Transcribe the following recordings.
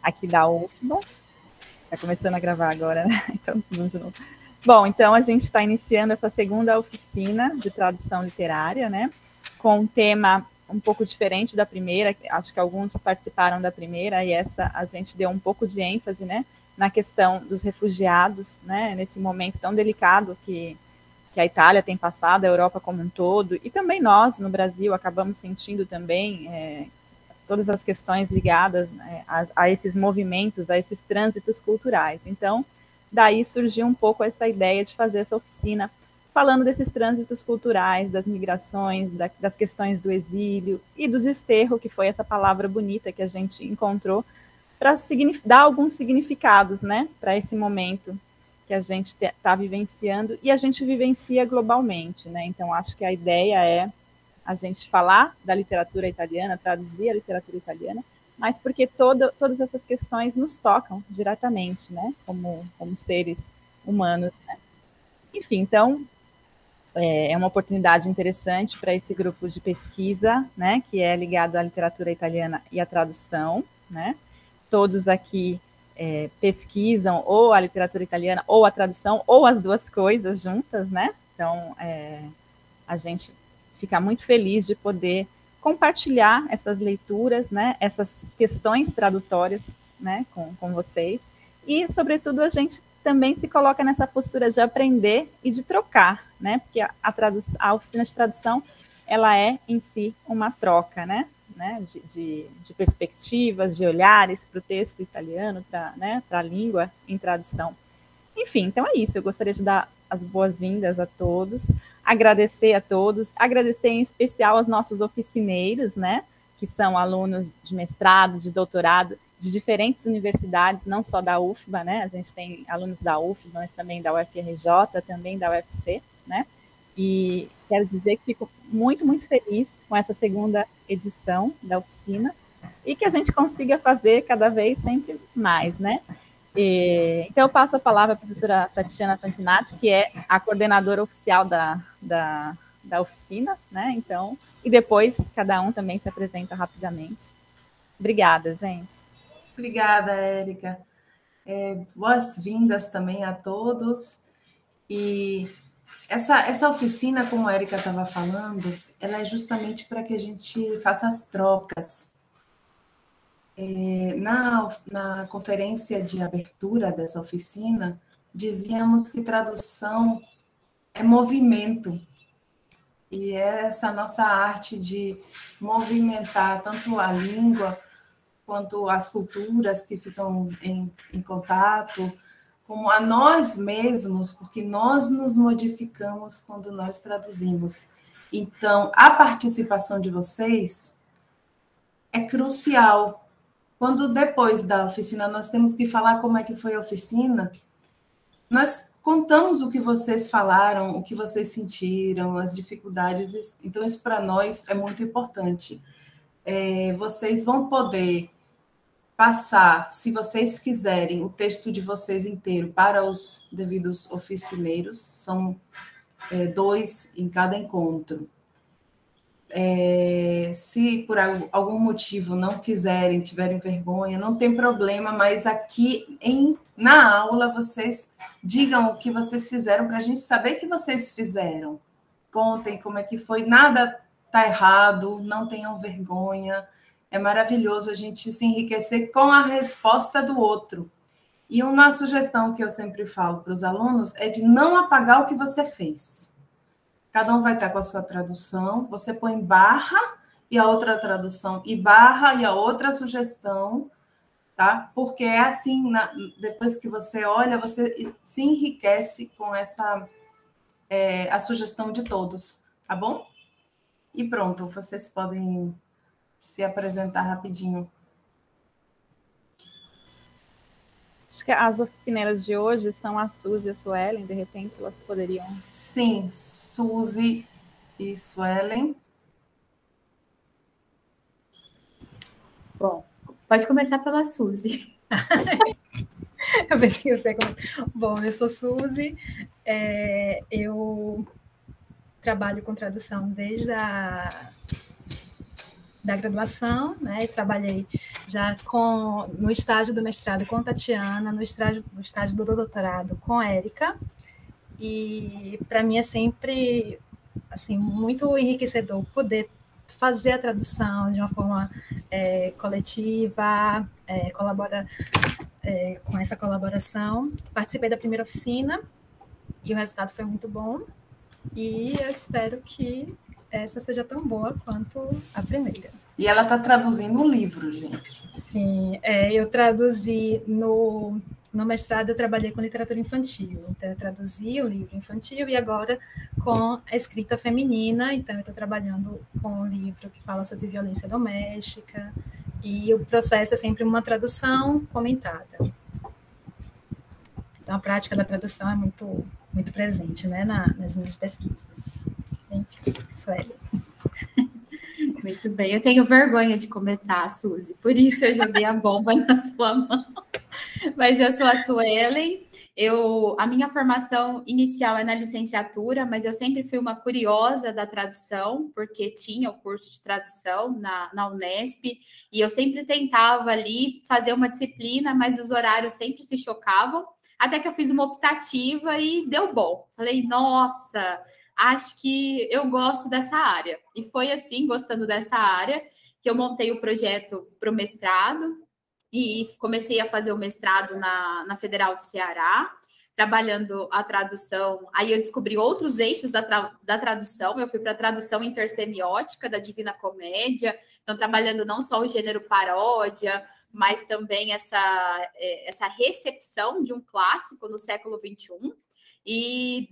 aqui da UFBA. Está começando a gravar agora, né? Então, vamos de novo. Bom, então a gente está iniciando essa segunda oficina de tradução literária, né? Com um tema um pouco diferente da primeira, acho que alguns participaram da primeira, e essa a gente deu um pouco de ênfase, né, na questão dos refugiados, né, nesse momento tão delicado que a Itália tem passado, a Europa como um todo, e também nós, no Brasil, acabamos sentindo também todas as questões ligadas, né, a esses movimentos, a esses trânsitos culturais. Então, daí surgiu um pouco essa ideia de fazer essa oficina falando desses trânsitos culturais, das migrações, das questões do exílio e do desterro, que foi essa palavra bonita que a gente encontrou, para dar alguns significados, né, para esse momento que a gente está vivenciando, e a gente vivencia globalmente, né? Então, acho que a ideia é a gente falar da literatura italiana, traduzir a literatura italiana, mas porque todas essas questões nos tocam diretamente, né, como seres humanos, né? Enfim, então, é uma oportunidade interessante para esse grupo de pesquisa, né, que é ligado à literatura italiana e à tradução, né? Todos aqui pesquisam ou a literatura italiana ou a tradução, ou as duas coisas juntas, né? Então, a gente fica muito feliz de poder compartilhar essas leituras, né, essas questões tradutórias, né, com vocês, e, sobretudo, a gente também se coloca nessa postura de aprender e de trocar, né, porque a oficina de tradução, ela é, em si, uma troca, né, de perspectivas, de olhares para o texto italiano, para, né, a língua em tradução. Enfim, então é isso, eu gostaria de dar as boas-vindas a todos, agradecer a todos, agradecer em especial aos nossos oficineiros, né, que são alunos de mestrado, de doutorado, de diferentes universidades, não só da UFBA, né, a gente tem alunos da UFBA, mas também da UFRJ, também da UFC, né, e quero dizer que fico muito, muito feliz com essa segunda edição da oficina, e que a gente consiga fazer cada vez sempre mais, né. Então, eu passo a palavra à professora Tatiana Fantinatti, que é a coordenadora oficial da oficina, né? Então, e depois cada um também se apresenta rapidamente. Obrigada, gente. Obrigada, Érica. Boas-vindas também a todos. E essa oficina, como a Érica estava falando, ela é justamente para que a gente faça as trocas. Na conferência de abertura dessa oficina, dizíamos que tradução é movimento, e é essa nossa arte de movimentar tanto a língua quanto as culturas que ficam em contato, como a nós mesmos, porque nós nos modificamos quando nós traduzimos. Então, a participação de vocês é crucial. Quando depois da oficina nós temos que falar como é que foi a oficina, nós contamos o que vocês falaram, o que vocês sentiram, as dificuldades. Então, isso para nós é muito importante. Vocês vão poder passar, se vocês quiserem, o texto de vocês inteiro para os devidos oficineiros, são 2 em cada encontro. Se por algum motivo não quiserem, tiverem vergonha, não tem problema, mas aqui na aula vocês digam o que vocês fizeram para a gente saber que vocês fizeram. Contem como é que foi, nada está errado, não tenham vergonha. É maravilhoso a gente se enriquecer com a resposta do outro. E uma sugestão que eu sempre falo para os alunos é de não apagar o que você fez. Cada um vai estar com a sua tradução, você põe barra e a outra tradução, e barra e a outra sugestão, tá? Porque é assim, depois que você olha, você se enriquece com a sugestão de todos, tá bom? E pronto, vocês podem se apresentar rapidinho. Acho que as oficineiras de hoje são a Suzy e a Suelen, de repente elas poderiam... Sim, Suzy e Suelen. Bom, pode começar pela Suzy. Eu pensei que eu sei como... Bom, eu sou Suzy, eu trabalho com tradução desde da graduação, né? E trabalhei já no estágio do mestrado com Tatiana, no estágio do doutorado com Érica, e para mim é sempre assim, muito enriquecedor poder fazer a tradução de uma forma coletiva, com essa colaboração. Participei da primeira oficina e o resultado foi muito bom, e eu espero que essa seja tão boa quanto a primeira. E ela está traduzindo um livro, gente. Sim, eu traduzi no mestrado, eu trabalhei com literatura infantil, então eu traduzi o livro infantil e agora com a escrita feminina, então eu estou trabalhando com um livro que fala sobre violência doméstica, e o processo é sempre uma tradução comentada. Então a prática da tradução é muito, muito presente, né, nas minhas pesquisas. Enfim, Sueli. Muito bem, eu tenho vergonha de começar, Suzy, por isso eu joguei a bomba na sua mão. Mas eu sou a Suelen, a minha formação inicial é na licenciatura, mas eu sempre fui uma curiosa da tradução, porque tinha o curso de tradução na Unesp, e eu sempre tentava ali fazer uma disciplina, mas os horários sempre se chocavam, até que eu fiz uma optativa e deu bom. Falei, nossa, acho que eu gosto dessa área. E foi assim, gostando dessa área, que eu montei o projeto para o mestrado e comecei a fazer o mestrado na Federal do Ceará, trabalhando a tradução. Aí eu descobri outros eixos da tradução. Eu fui para a tradução intersemiótica da Divina Comédia, então trabalhando não só o gênero paródia, mas também essa recepção de um clássico no século XXI. E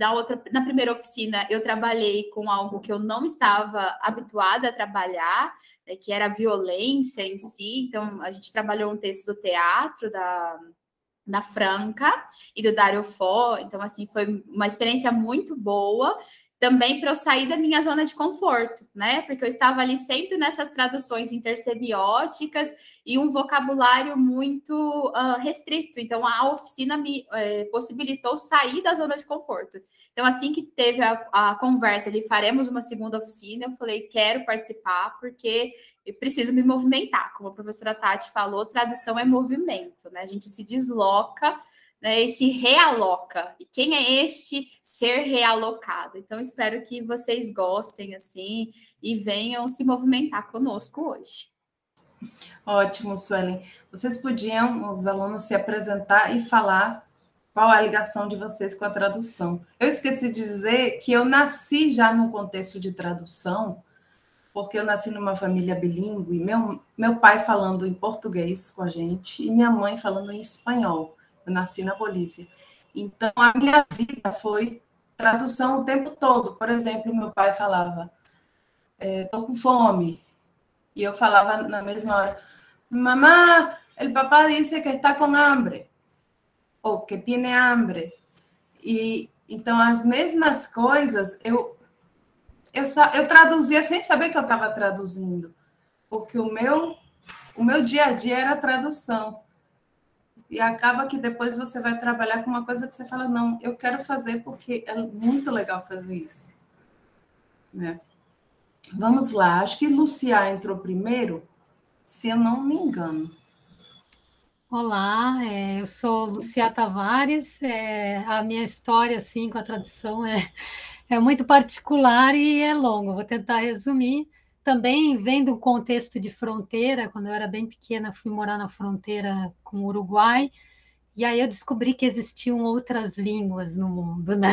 na primeira oficina eu trabalhei com algo que eu não estava habituada a trabalhar, que era a violência em si. Então, a gente trabalhou um texto do teatro da Franca e do Dario Fo. Então, assim, foi uma experiência muito boa, também para eu sair da minha zona de conforto, né? Porque eu estava ali sempre nessas traduções intersemióticas e um vocabulário muito restrito. Então, a oficina me possibilitou sair da zona de conforto. Então, assim que teve a conversa de faremos uma segunda oficina, eu falei, quero participar, porque eu preciso me movimentar. Como a professora Tati falou, tradução é movimento, né? A gente se desloca, né, e se realoca. E quem é este ser realocado? Então, espero que vocês gostem, assim, e venham se movimentar conosco hoje. Ótimo, Suelen. Vocês podiam, os alunos, se apresentar e falar qual é a ligação de vocês com a tradução. Eu esqueci de dizer que eu nasci já num contexto de tradução, porque eu nasci numa família bilíngue, meu pai falando em português com a gente e minha mãe falando em espanhol. Eu nasci na Bolívia. Então, a minha vida foi tradução o tempo todo. Por exemplo, meu pai falava, estou com fome. E eu falava na mesma hora, mamá, el papá dice que está com hambre. Ou que tiene hambre. E, então, as mesmas coisas, eu traduzia sem saber que eu estava traduzindo. Porque o meu dia a dia era tradução. E acaba que depois você vai trabalhar com uma coisa que você fala, não, eu quero fazer porque é muito legal fazer isso. Né? Vamos lá, acho que Lucia entrou primeiro, se eu não me engano. Olá, eu sou Lucia Tavares, a minha história assim, com a tradução é muito particular e é longo, vou tentar resumir. Também vem do contexto de fronteira, quando eu era bem pequena, fui morar na fronteira com o Uruguai, e aí eu descobri que existiam outras línguas no mundo, né?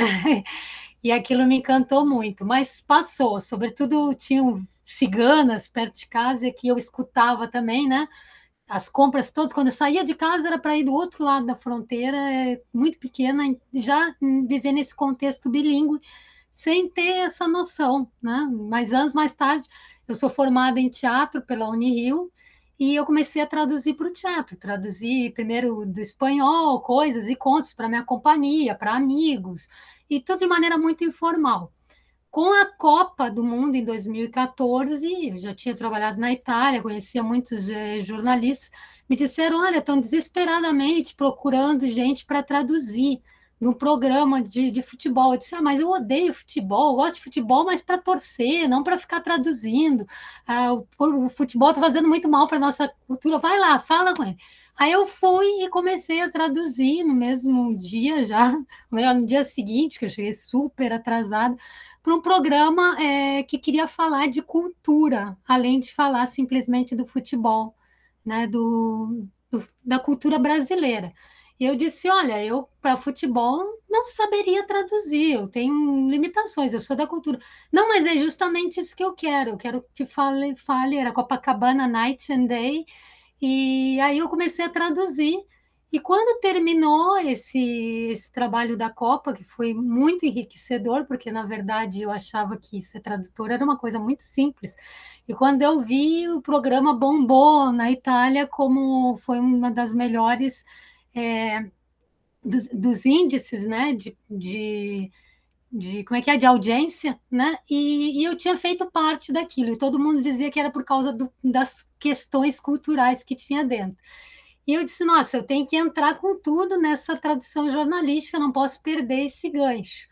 E aquilo me encantou muito, mas passou, sobretudo tinham ciganas perto de casa que eu escutava também, né? As compras todas, quando eu saía de casa, era para ir do outro lado da fronteira, muito pequena, já viver nesse contexto bilíngue, sem ter essa noção, né? Mas anos mais tarde, eu sou formada em teatro pela Unirio, e eu comecei a traduzir para o teatro, traduzi primeiro do espanhol, coisas e contos para minha companhia, para amigos, e tudo de maneira muito informal. Com a Copa do Mundo em 2014, eu já tinha trabalhado na Itália, conhecia muitos jornalistas, me disseram, olha, estão desesperadamente procurando gente para traduzir, no programa de futebol. Eu disse, mas eu odeio futebol, eu gosto de futebol, mas para torcer, não para ficar traduzindo. O futebol está fazendo muito mal para a nossa cultura. Vai lá, fala com ele. Aí eu fui e comecei a traduzir no mesmo dia já, melhor, no dia seguinte, que eu cheguei super atrasada, para um programa que queria falar de cultura, além de falar simplesmente do futebol, né, da cultura brasileira. E eu disse, olha, eu para futebol não saberia traduzir, eu tenho limitações, eu sou da cultura. Não, mas é justamente isso que eu quero que fale, era Copacabana Night and Day, e aí eu comecei a traduzir. E quando terminou esse trabalho da Copa, que foi muito enriquecedor, porque na verdade eu achava que ser tradutor era uma coisa muito simples. E quando eu vi, o programa bombou na Itália como foi uma das melhores dos índices, né, como é que é, de audiência, né? E eu tinha feito parte daquilo, e todo mundo dizia que era por causa das questões culturais que tinha dentro. E eu disse, nossa, eu tenho que entrar com tudo nessa tradução jornalística, não posso perder esse gancho.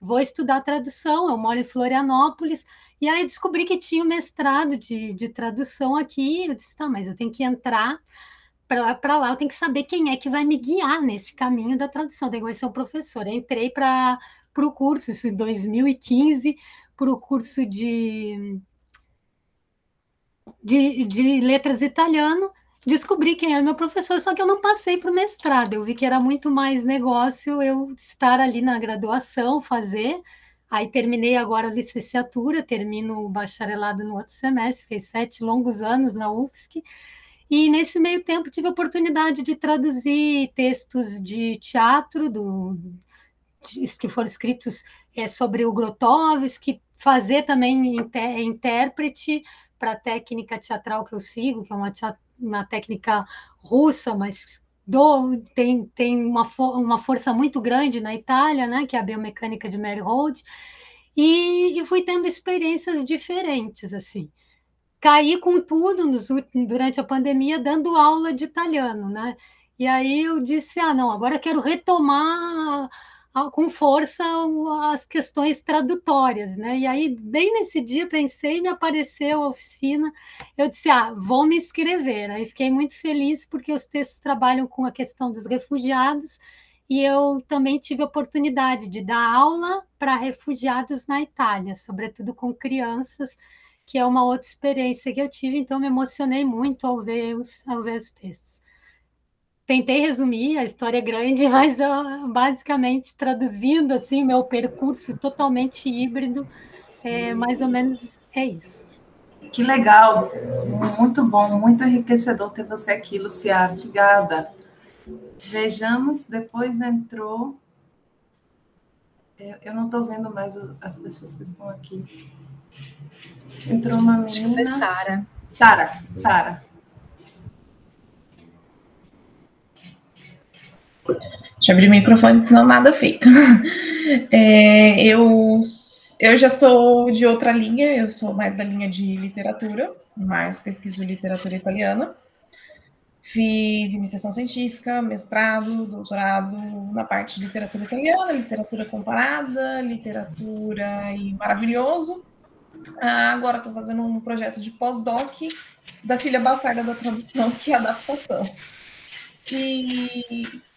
Vou estudar tradução, eu moro em Florianópolis, e aí descobri que tinha o mestrado de tradução aqui, eu disse, tá, mas eu tenho que entrar para lá, eu tenho que saber quem é que vai me guiar nesse caminho da tradução, tem que ser um professor. Eu entrei para o curso, isso em 2015, para o curso de letras italiano, descobri quem era meu professor, só que eu não passei para o mestrado, eu vi que era muito mais negócio eu estar ali na graduação, fazer, aí terminei agora a licenciatura, termino o bacharelado no outro semestre, fiz 7 longos anos na UFSC, e nesse meio tempo tive a oportunidade de traduzir textos de teatro, que foram escritos sobre o Grotowski, fazer também intérprete para a técnica teatral que eu sigo, que é uma técnica russa, mas tem uma força muito grande na Itália, né, que é a biomecânica de Mary Hold, e fui tendo experiências diferentes, assim. Caí com tudo durante a pandemia, dando aula de italiano, né? E aí eu disse, não, agora quero retomar com força as questões tradutórias, né? E aí, bem nesse dia, pensei, me apareceu a oficina, eu disse, vou me inscrever. Aí fiquei muito feliz, porque os textos trabalham com a questão dos refugiados, e eu também tive a oportunidade de dar aula para refugiados na Itália, sobretudo com crianças, que é uma outra experiência que eu tive, então me emocionei muito ao ver os textos. Tentei resumir, a história é grande, mas basicamente traduzindo assim meu percurso totalmente híbrido, mais ou menos é isso. Que legal, muito bom, muito enriquecedor ter você aqui, Luciana, obrigada. Vejamos, depois entrou... Eu não estou vendo mais as pessoas que estão aqui. Entrou uma menina... Acho que foi Sara. Sara. Deixa eu abrir o microfone, senão nada feito. Eu já sou de outra linha, eu sou mais da linha de literatura, mais pesquiso de literatura italiana. Fiz iniciação científica, mestrado, doutorado na parte de literatura italiana, literatura comparada, literatura e maravilhoso. Agora estou fazendo um projeto de pós-doc da filha bastarda da tradução, que é a adaptação.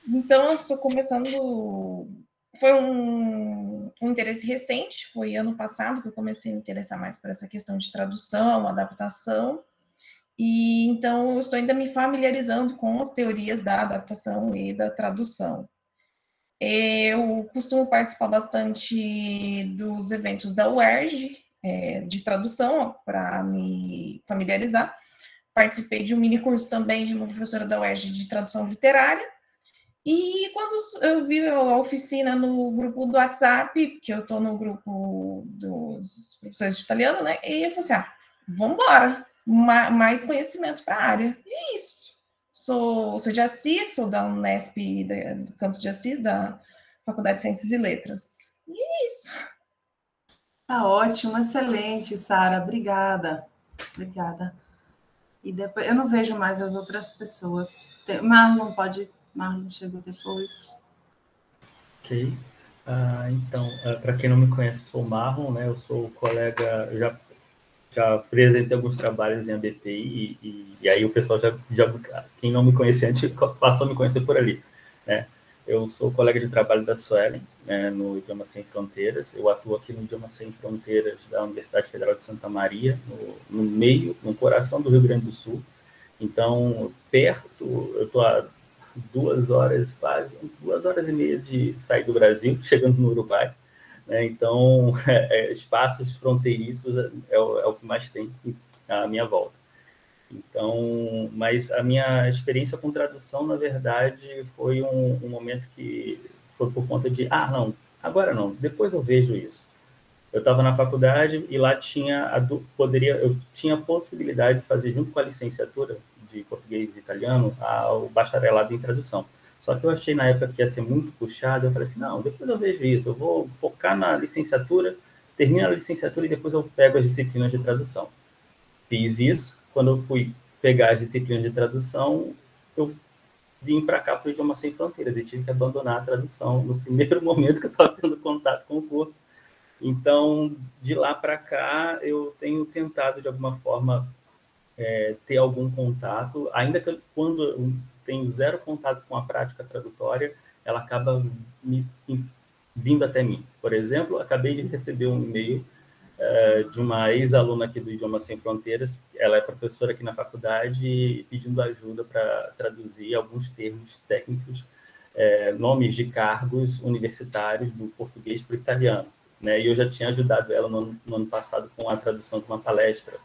Então, eu estou começando... Foi um interesse recente, foi ano passado que eu comecei a me interessar mais por essa questão de tradução, adaptação, e então eu estou ainda me familiarizando com as teorias da adaptação e da tradução. Eu costumo participar bastante dos eventos da UERJ, de tradução, para me familiarizar. Participei de um mini curso também de uma professora da UERJ de tradução literária. E quando eu vi a oficina no grupo do WhatsApp, que eu estou no grupo dos professores de italiano, né? E eu falei assim, vamos embora, mais conhecimento para a área. E é isso. Sou de Assis, sou da Unesp, do campus de Assis, da Faculdade de Ciências e Letras. E é isso. Tá ótimo, excelente, Sara. Obrigada. E depois, eu não vejo mais as outras pessoas. Marlon chegou depois. Ok. Então, para quem não me conhece, sou o Marlon, né? Eu sou colega, já apresentei alguns trabalhos em ABPI e aí o pessoal quem não me conhecia antes passou a me conhecer por ali, né? Eu sou colega de trabalho da Suelen, né, no Idiomas Sem Fronteiras. Eu atuo aqui no Idiomas Sem Fronteiras da Universidade Federal de Santa Maria, no coração do Rio Grande do Sul. Então, eu estou a 2 horas e meia de sair do Brasil, chegando no Uruguai. Né? Então, espaços fronteiriços é o que mais tem à minha volta. Então, mas a minha experiência com tradução, na verdade, foi um momento que foi por conta de, não, agora não, depois eu vejo isso. Eu estava na faculdade e lá eu tinha a possibilidade de fazer, junto com a licenciatura de português e italiano, o bacharelado em tradução. Só que eu achei na época que ia ser muito puxado, eu falei assim, não, depois eu vejo isso, eu vou focar na licenciatura, termino a licenciatura e depois eu pego as disciplinas de tradução. Fiz isso. Quando eu fui pegar as disciplinas de tradução, eu vim para cá para o Idiomas Sem Fronteiras e tive que abandonar a tradução no primeiro momento que eu estava tendo contato com o curso. Então, de lá para cá, eu tenho tentado, de alguma forma, ter algum contato, ainda que quando eu tenho zero contato com a prática tradutória, ela acaba vindo até mim. Por exemplo, acabei de receber um e-mail de uma ex-aluna aqui do Idiomas Sem Fronteiras. Ela é professora aqui na faculdade, pedindo ajuda para traduzir alguns termos técnicos, nomes de cargos universitários do português para o italiano. Né? E eu já tinha ajudado ela no ano passado com a tradução de uma palestra.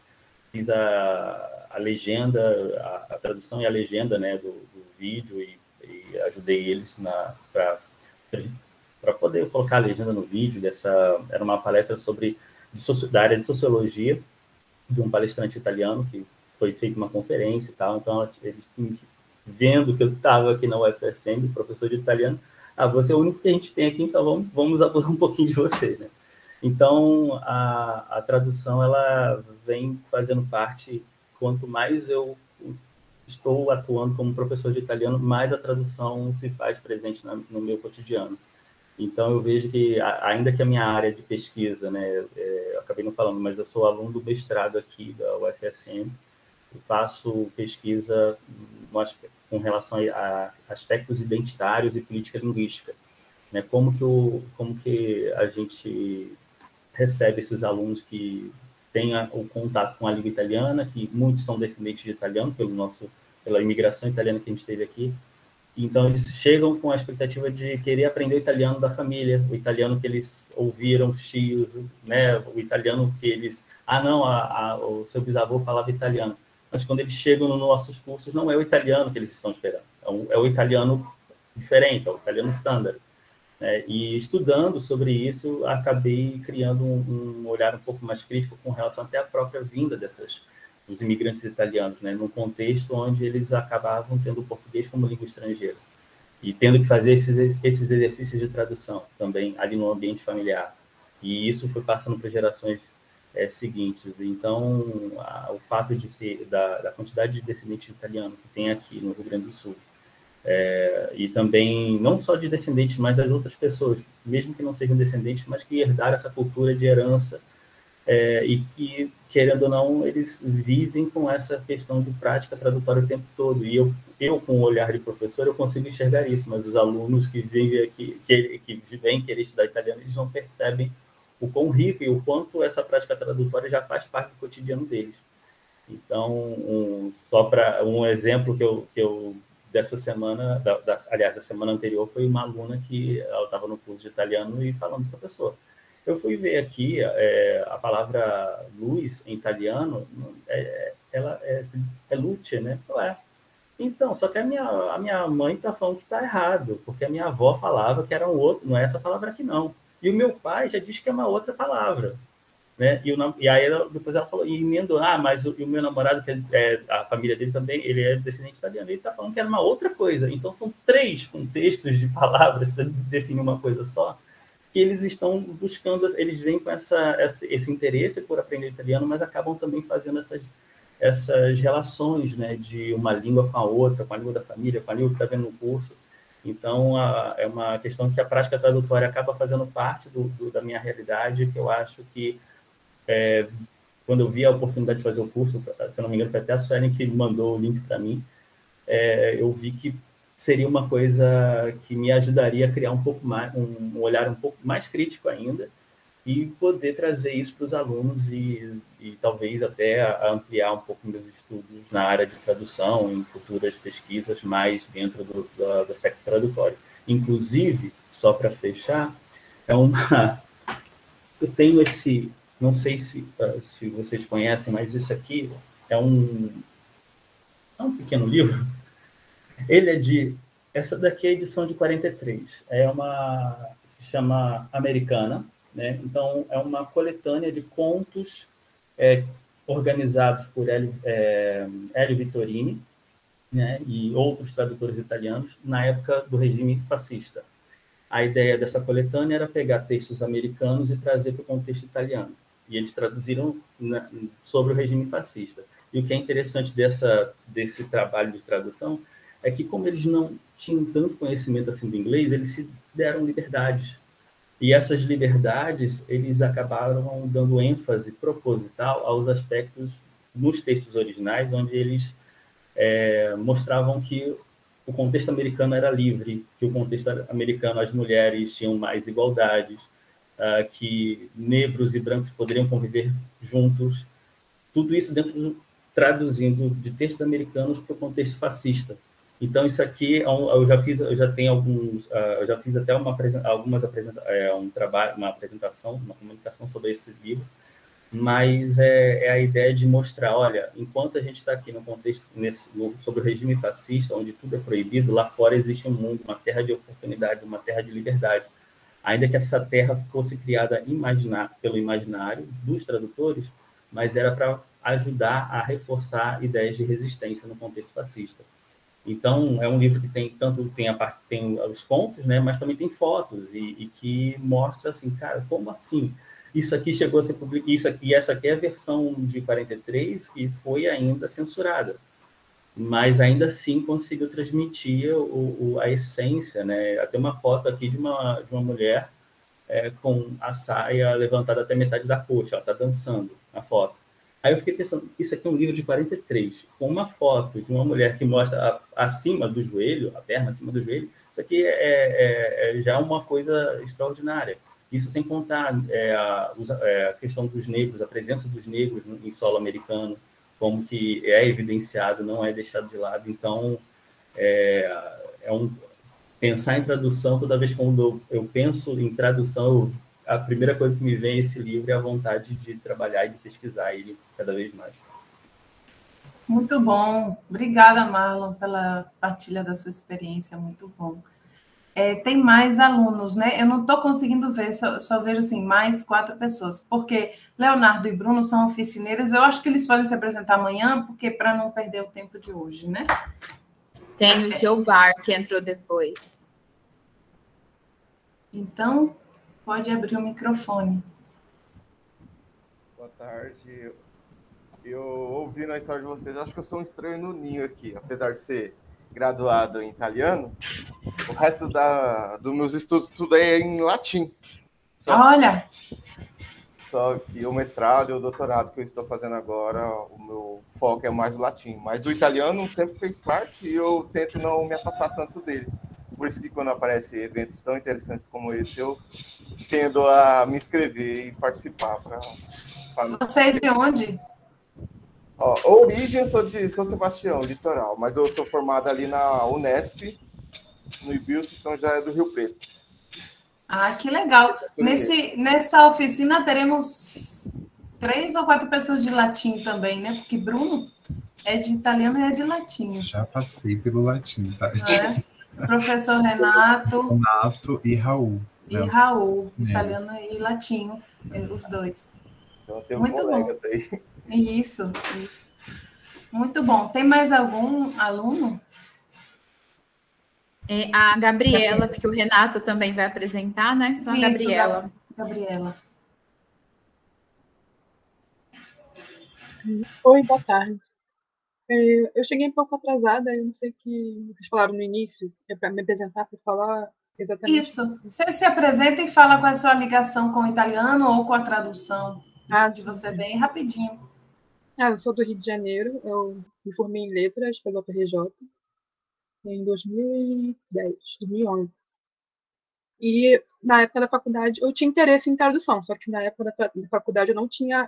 Fiz a legenda, a tradução e a legenda, né, do vídeo e ajudei eles para poder colocar a legenda no vídeo. Era uma palestra da área de sociologia, de um palestrante italiano, que foi feita uma conferência e tal. Então, eles, vendo que eu estava aqui na UFSM, professor de italiano, você é o único que a gente tem aqui, então vamos abusar um pouquinho de você, né? Então, a tradução, ela vem fazendo parte, quanto mais eu estou atuando como professor de italiano, mais a tradução se faz presente no meu cotidiano. Então, eu vejo que, ainda que a minha área de pesquisa, né, eu acabei não falando, mas eu sou aluno do mestrado aqui da UFSM, eu faço pesquisa com relação a aspectos identitários e política linguística. Né? Como que a gente recebe esses alunos que têm o contato com a língua italiana, que muitos são descendentes de italiano, pela imigração italiana que a gente teve aqui. Então, eles chegam com a expectativa de querer aprender o italiano da família, o italiano que eles ouviram, os tios, né? O italiano que eles... o seu bisavô falava italiano. Mas quando eles chegam nos nossos cursos, não é o italiano que eles estão esperando. É o italiano diferente, é o italiano standard. Né? E estudando sobre isso, acabei criando um olhar um pouco mais crítico com relação até à própria vinda dos imigrantes italianos, né, num contexto onde eles acabavam tendo o português como língua estrangeira e tendo que fazer esses exercícios de tradução também ali no ambiente familiar. E isso foi passando para gerações seguintes. Então, o fato de ser da quantidade de descendentes italianos que tem aqui no Rio Grande do Sul, e também não só de descendentes, mas das outras pessoas, mesmo que não sejam descendentes, mas que herdaram essa cultura de herança, e que, querendo ou não, eles vivem com essa questão de prática tradutória o tempo todo. E eu com o olhar de professor, eu consigo enxergar isso, mas os alunos que vêm aqui, que vêm querer estudar italiano, eles não percebem o quão rico e o quanto essa prática tradutória já faz parte do cotidiano deles. Então, só para um exemplo que eu dessa semana, aliás, da semana anterior, foi uma aluna que ela estava no curso de italiano e falando, professor, eu fui ver aqui a palavra luz em italiano, ela é luce, né? Então, só que a minha mãe está falando que está errado, porque a minha avó falava que era um outro, não é essa palavra aqui não. E o meu pai já disse que é uma outra palavra. Né? E aí depois ela falou, e emendou, mas o meu namorado, que a família dele também, ele é descendente italiano, ele está falando que era uma outra coisa. Então, são 3 contextos de palavras para definir uma coisa só, que eles estão buscando, eles vêm com esse interesse por aprender italiano, mas acabam também fazendo essas relações, né, de uma língua com a outra, com a língua da família, com a língua que está vendo no curso. Então, é uma questão que a prática tradutória acaba fazendo parte da minha realidade, que eu acho que, quando eu vi a oportunidade de fazer o curso, se eu não me engano, foi até a Suelen que mandou o link para mim, eu vi que seria uma coisa que me ajudaria a criar um pouco mais, um olhar um pouco mais crítico ainda, e poder trazer isso para os alunos e talvez até ampliar um pouco meus estudos na área de tradução, em futuras pesquisas mais dentro do aspecto tradutório. Inclusive, só para fechar, eu tenho esse, não sei se vocês conhecem, mas isso aqui é um pequeno livro. Essa daqui é a edição de 43, se chama Americana, né? Então, é uma coletânea de contos organizados por Elio Vittorini, né? E outros tradutores italianos na época do regime fascista. A ideia dessa coletânea era pegar textos americanos e trazer para o contexto italiano. E eles traduziram sobre o regime fascista. E o que é interessante desse trabalho de tradução é que, como eles não tinham tanto conhecimento assim do inglês, eles se deram liberdades. E essas liberdades, eles acabaram dando ênfase proposital aos aspectos nos textos originais, onde eles mostravam que o contexto americano era livre, que o contexto americano as mulheres tinham mais igualdades, que negros e brancos poderiam conviver juntos. Tudo isso traduzindo de textos americanos para o contexto fascista. Então, isso aqui, eu já fiz até uma apresentação, uma comunicação sobre esse livro, mas é a ideia de mostrar, olha, enquanto a gente está aqui no contexto sobre o regime fascista, onde tudo é proibido, lá fora existe um mundo, uma terra de oportunidades, uma terra de liberdade. Ainda que essa terra fosse criada pelo imaginário dos tradutores, mas era para ajudar a reforçar ideias de resistência no contexto fascista. Então, é um livro que tem os contos, né, mas também tem fotos, e que mostra assim, cara, como assim? Isso aqui chegou a ser publicado, essa aqui é a versão de 43, que foi ainda censurada, mas ainda assim conseguiu transmitir a essência, né? Até uma foto aqui de uma mulher com a saia levantada até metade da coxa, ela está dançando na foto. Aí eu fiquei pensando, isso aqui é um livro de 43, com uma foto de uma mulher que mostra acima do joelho, a perna acima do joelho, isso aqui já é uma coisa extraordinária. Isso sem contar a questão dos negros, a presença dos negros em solo americano, como que é evidenciado, não é deixado de lado. Então, pensar em tradução, toda vez quando eu penso em tradução, a primeira coisa que me vem esse livro é a vontade de trabalhar e de pesquisar ele cada vez mais. Muito bom. Obrigada, Marlon, pela partilha da sua experiência. Muito bom. Tem mais alunos, né? Eu não estou conseguindo ver, só vejo assim, mais 4 pessoas, porque Leonardo e Bruno são oficineiros. Eu acho que eles podem se apresentar amanhã, porque para não perder o tempo de hoje, né? Tem o Gilbar, que entrou depois. Então, pode abrir o microfone. Boa tarde. Eu ouvindo a história de vocês, acho que eu sou um estranho no ninho aqui, apesar de ser graduado em italiano, o resto dos meus estudos tudo é em latim. Olha! Só que o mestrado e o doutorado que eu estou fazendo agora, o meu foco é mais o latim. Mas o italiano sempre fez parte e eu tento não me afastar tanto dele. Por isso que quando aparecem eventos tão interessantes como esse, eu tendo a me inscrever e participar. Você é de onde? Origem, eu sou de São Sebastião, litoral, mas eu sou formado ali na Unesp, no IBILS, São José do Rio Preto. Ah, que legal. Nessa oficina teremos 3 ou 4 pessoas de latim também, né? Porque Bruno é de italiano e é de latim. Já passei pelo latim, tá? Professor Renato e Raul. E Raul, italiano e latim, os dois. Então tem muito colegas bom. Aí. Isso. Muito bom. Tem mais algum aluno? A Gabriela, porque o Renato também vai apresentar, né? Então, Isso, Gabriela. Oi, boa tarde. Eu cheguei um pouco atrasada, eu não sei o que vocês falaram no início, para me apresentar, para falar exatamente. Isso. Você se apresenta e fala qual é a sua ligação com o italiano ou com a tradução de onde você vem, rapidinho. Eu sou do Rio de Janeiro, eu me formei em letras pela UFRJ em 2010, 2011. E na época da faculdade eu tinha interesse em tradução, só que na época da faculdade eu não tinha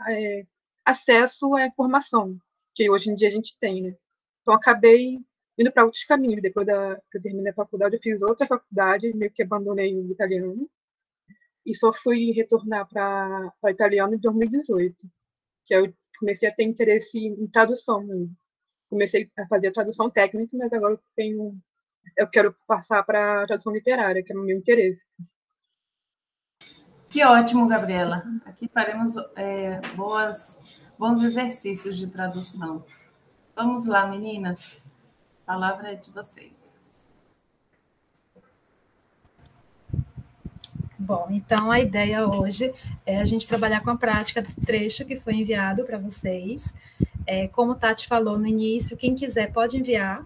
acesso à informação que hoje em dia a gente tem, né? Então eu acabei indo para outros caminhos. Depois que eu terminei a faculdade, eu fiz outra faculdade, meio que abandonei o italiano e só fui retornar para italiano em 2018, que eu comecei a ter interesse em tradução mesmo. Comecei a fazer a tradução técnica, mas agora eu quero passar para a tradução literária, que é o meu interesse. Que ótimo, Gabriela. Aqui faremos bons exercícios de tradução. Vamos lá, meninas. A palavra é de vocês. Bom, então a ideia hoje é a gente trabalhar com a prática do trecho que foi enviado para vocês. Como Tati falou no início, quem quiser pode enviar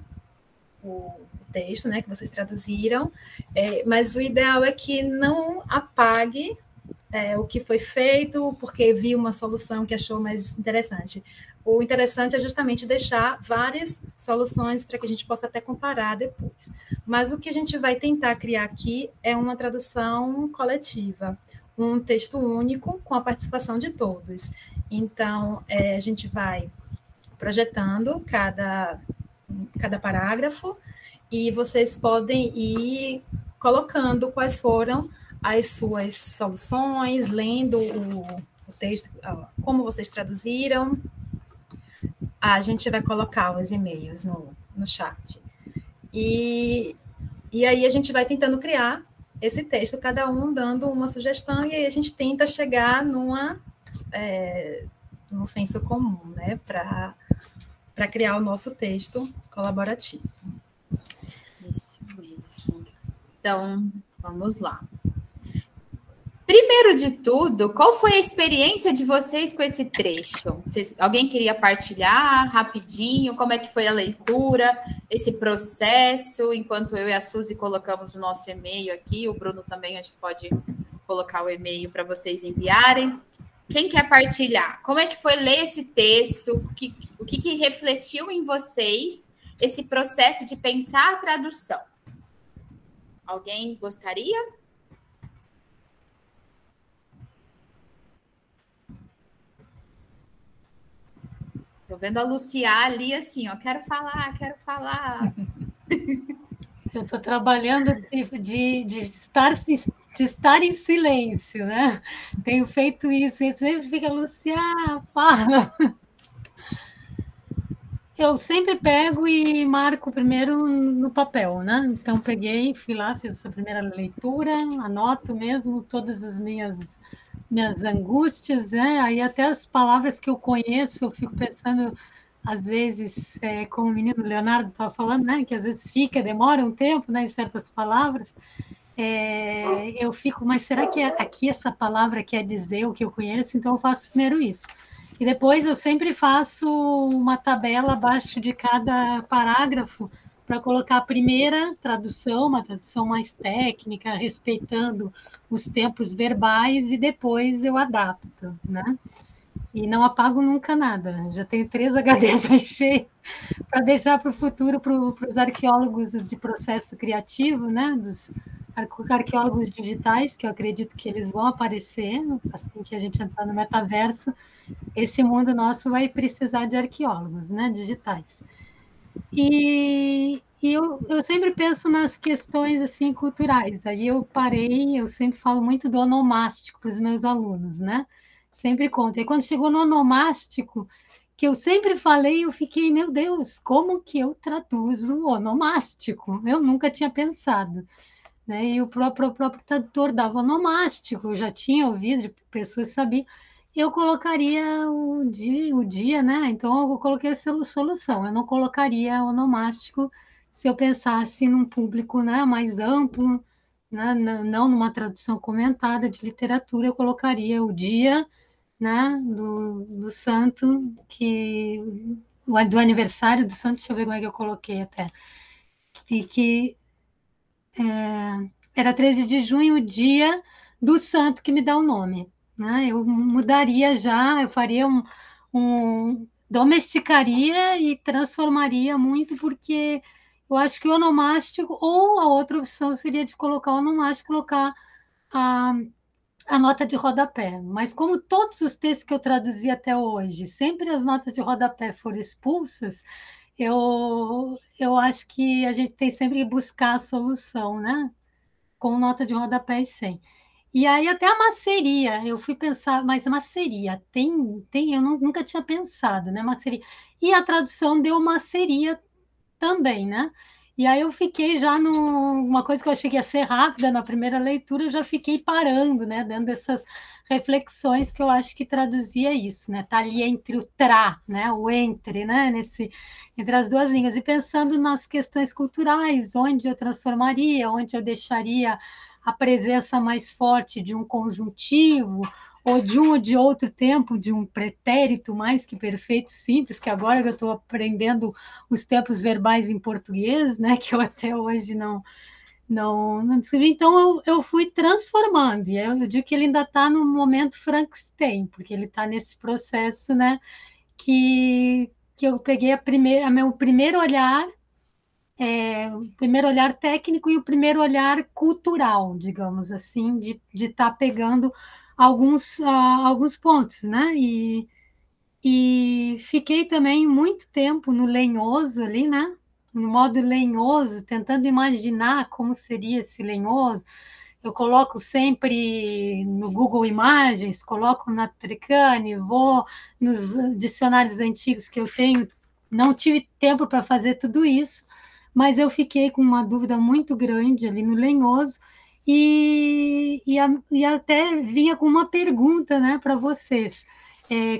o texto, né, que vocês traduziram, mas o ideal é que não apague o que foi feito porque viu uma solução que achou mais interessante. O interessante é justamente deixar várias soluções para que a gente possa até comparar depois. Mas o que a gente vai tentar criar aqui é uma tradução coletiva, um texto único com a participação de todos. Então, a gente vai projetando cada parágrafo e vocês podem ir colocando quais foram as suas soluções, lendo o texto, como vocês traduziram. A gente vai colocar os e-mails no chat. E aí a gente vai tentando criar esse texto, cada um dando uma sugestão, e aí a gente tenta chegar num senso comum, né, para criar o nosso texto colaborativo. Isso mesmo. Então, vamos lá. Primeiro de tudo, qual foi a experiência de vocês com esse trecho? Alguém queria partilhar rapidinho? Como é que foi a leitura, esse processo? Enquanto eu e a Suzy colocamos o nosso e-mail aqui, o Bruno também acho que pode colocar o e-mail para vocês enviarem. Quem quer partilhar? Como é que foi ler esse texto? O que refletiu em vocês esse processo de pensar a tradução? Alguém gostaria? Estou vendo a Lucia ali assim, ó, quero falar. Eu estou trabalhando de estar em silêncio, né? Tenho feito isso, e sempre fica, Lucia, fala. Eu sempre pego e marco primeiro no papel, né? Então, peguei, fui lá, fiz essa primeira leitura, anoto mesmo todas as minhas angústias, né? Aí até as palavras que eu conheço, eu fico pensando, às vezes, como o menino Leonardo estava falando, né? Que às vezes demora um tempo, né? Em certas palavras. Eu fico, mas será que aqui essa palavra quer dizer o que eu conheço? Então, eu faço primeiro isso. E depois eu sempre faço uma tabela abaixo de cada parágrafo para colocar a primeira tradução, uma tradução mais técnica, respeitando os tempos verbais, e depois eu adapto, né? E não apago nunca nada. Já tenho 3 HDs aí cheios para deixar para o futuro, para os arqueólogos de processo criativo, né? Dos arqueólogos digitais, que eu acredito que eles vão aparecer assim que a gente entrar no metaverso. Esse mundo nosso vai precisar de arqueólogos, né? Digitais. E eu sempre penso nas questões assim culturais. Aí eu sempre falo muito do onomástico para os meus alunos, né? Sempre conto. E quando chegou no onomástico, que eu sempre falei, eu fiquei, meu Deus, como que eu traduzo onomástico? Eu nunca tinha pensado, né? E o próprio tradutor dava onomástico, eu já tinha ouvido de pessoas que sabiam. Eu colocaria o dia, né? Então eu coloquei a solução. Eu não colocaria onomástico se eu pensasse num público, né, mais amplo, né? Não numa tradução comentada de literatura. Eu colocaria o dia, né, do santo, que do aniversário do santo, deixa eu ver como é que eu coloquei até, que era 13 de junho, o dia do santo que me dá o nome, né? Eu mudaria já, eu faria domesticaria e transformaria muito, porque eu acho que o onomástico, ou a outra opção seria de colocar o onomástico, colocar a nota de rodapé. Mas como todos os textos que eu traduzi até hoje, sempre as notas de rodapé foram expulsas, eu acho que a gente tem sempre que buscar a solução, né? Com nota de rodapé e sem. E aí até a maceria, eu fui pensar, mas maceria, eu nunca tinha pensado, né, maceria. E a tradução deu maceria também, né? E aí eu fiquei já uma coisa que eu achei que ia ser rápida na primeira leitura, eu já fiquei parando, né, dando essas reflexões que eu acho que traduzia isso, né? Tá ali entre o tra, né, o entre, né, entre as duas línguas, e pensando nas questões culturais, onde eu transformaria, onde eu deixaria a presença mais forte de um conjuntivo, ou de um ou de outro tempo, de um pretérito mais que perfeito simples, que agora que eu estou aprendendo os tempos verbais em português, né, que eu até hoje não descobri. Então, eu fui transformando, e eu digo que ele ainda está no momento Frankenstein, porque ele está nesse processo, né, que eu peguei meu primeiro olhar, o primeiro olhar técnico e o primeiro olhar cultural, digamos assim, de estar pegando alguns pontos, né? E fiquei também muito tempo no lenhoso ali, né? No modo lenhoso, tentando imaginar como seria esse lenhoso. Eu coloco sempre no Google Imagens, coloco na Treccani, vou nos dicionários antigos que eu tenho. Não tive tempo para fazer tudo isso, mas eu fiquei com uma dúvida muito grande ali no lenhoso e até vinha com uma pergunta, né, para vocês.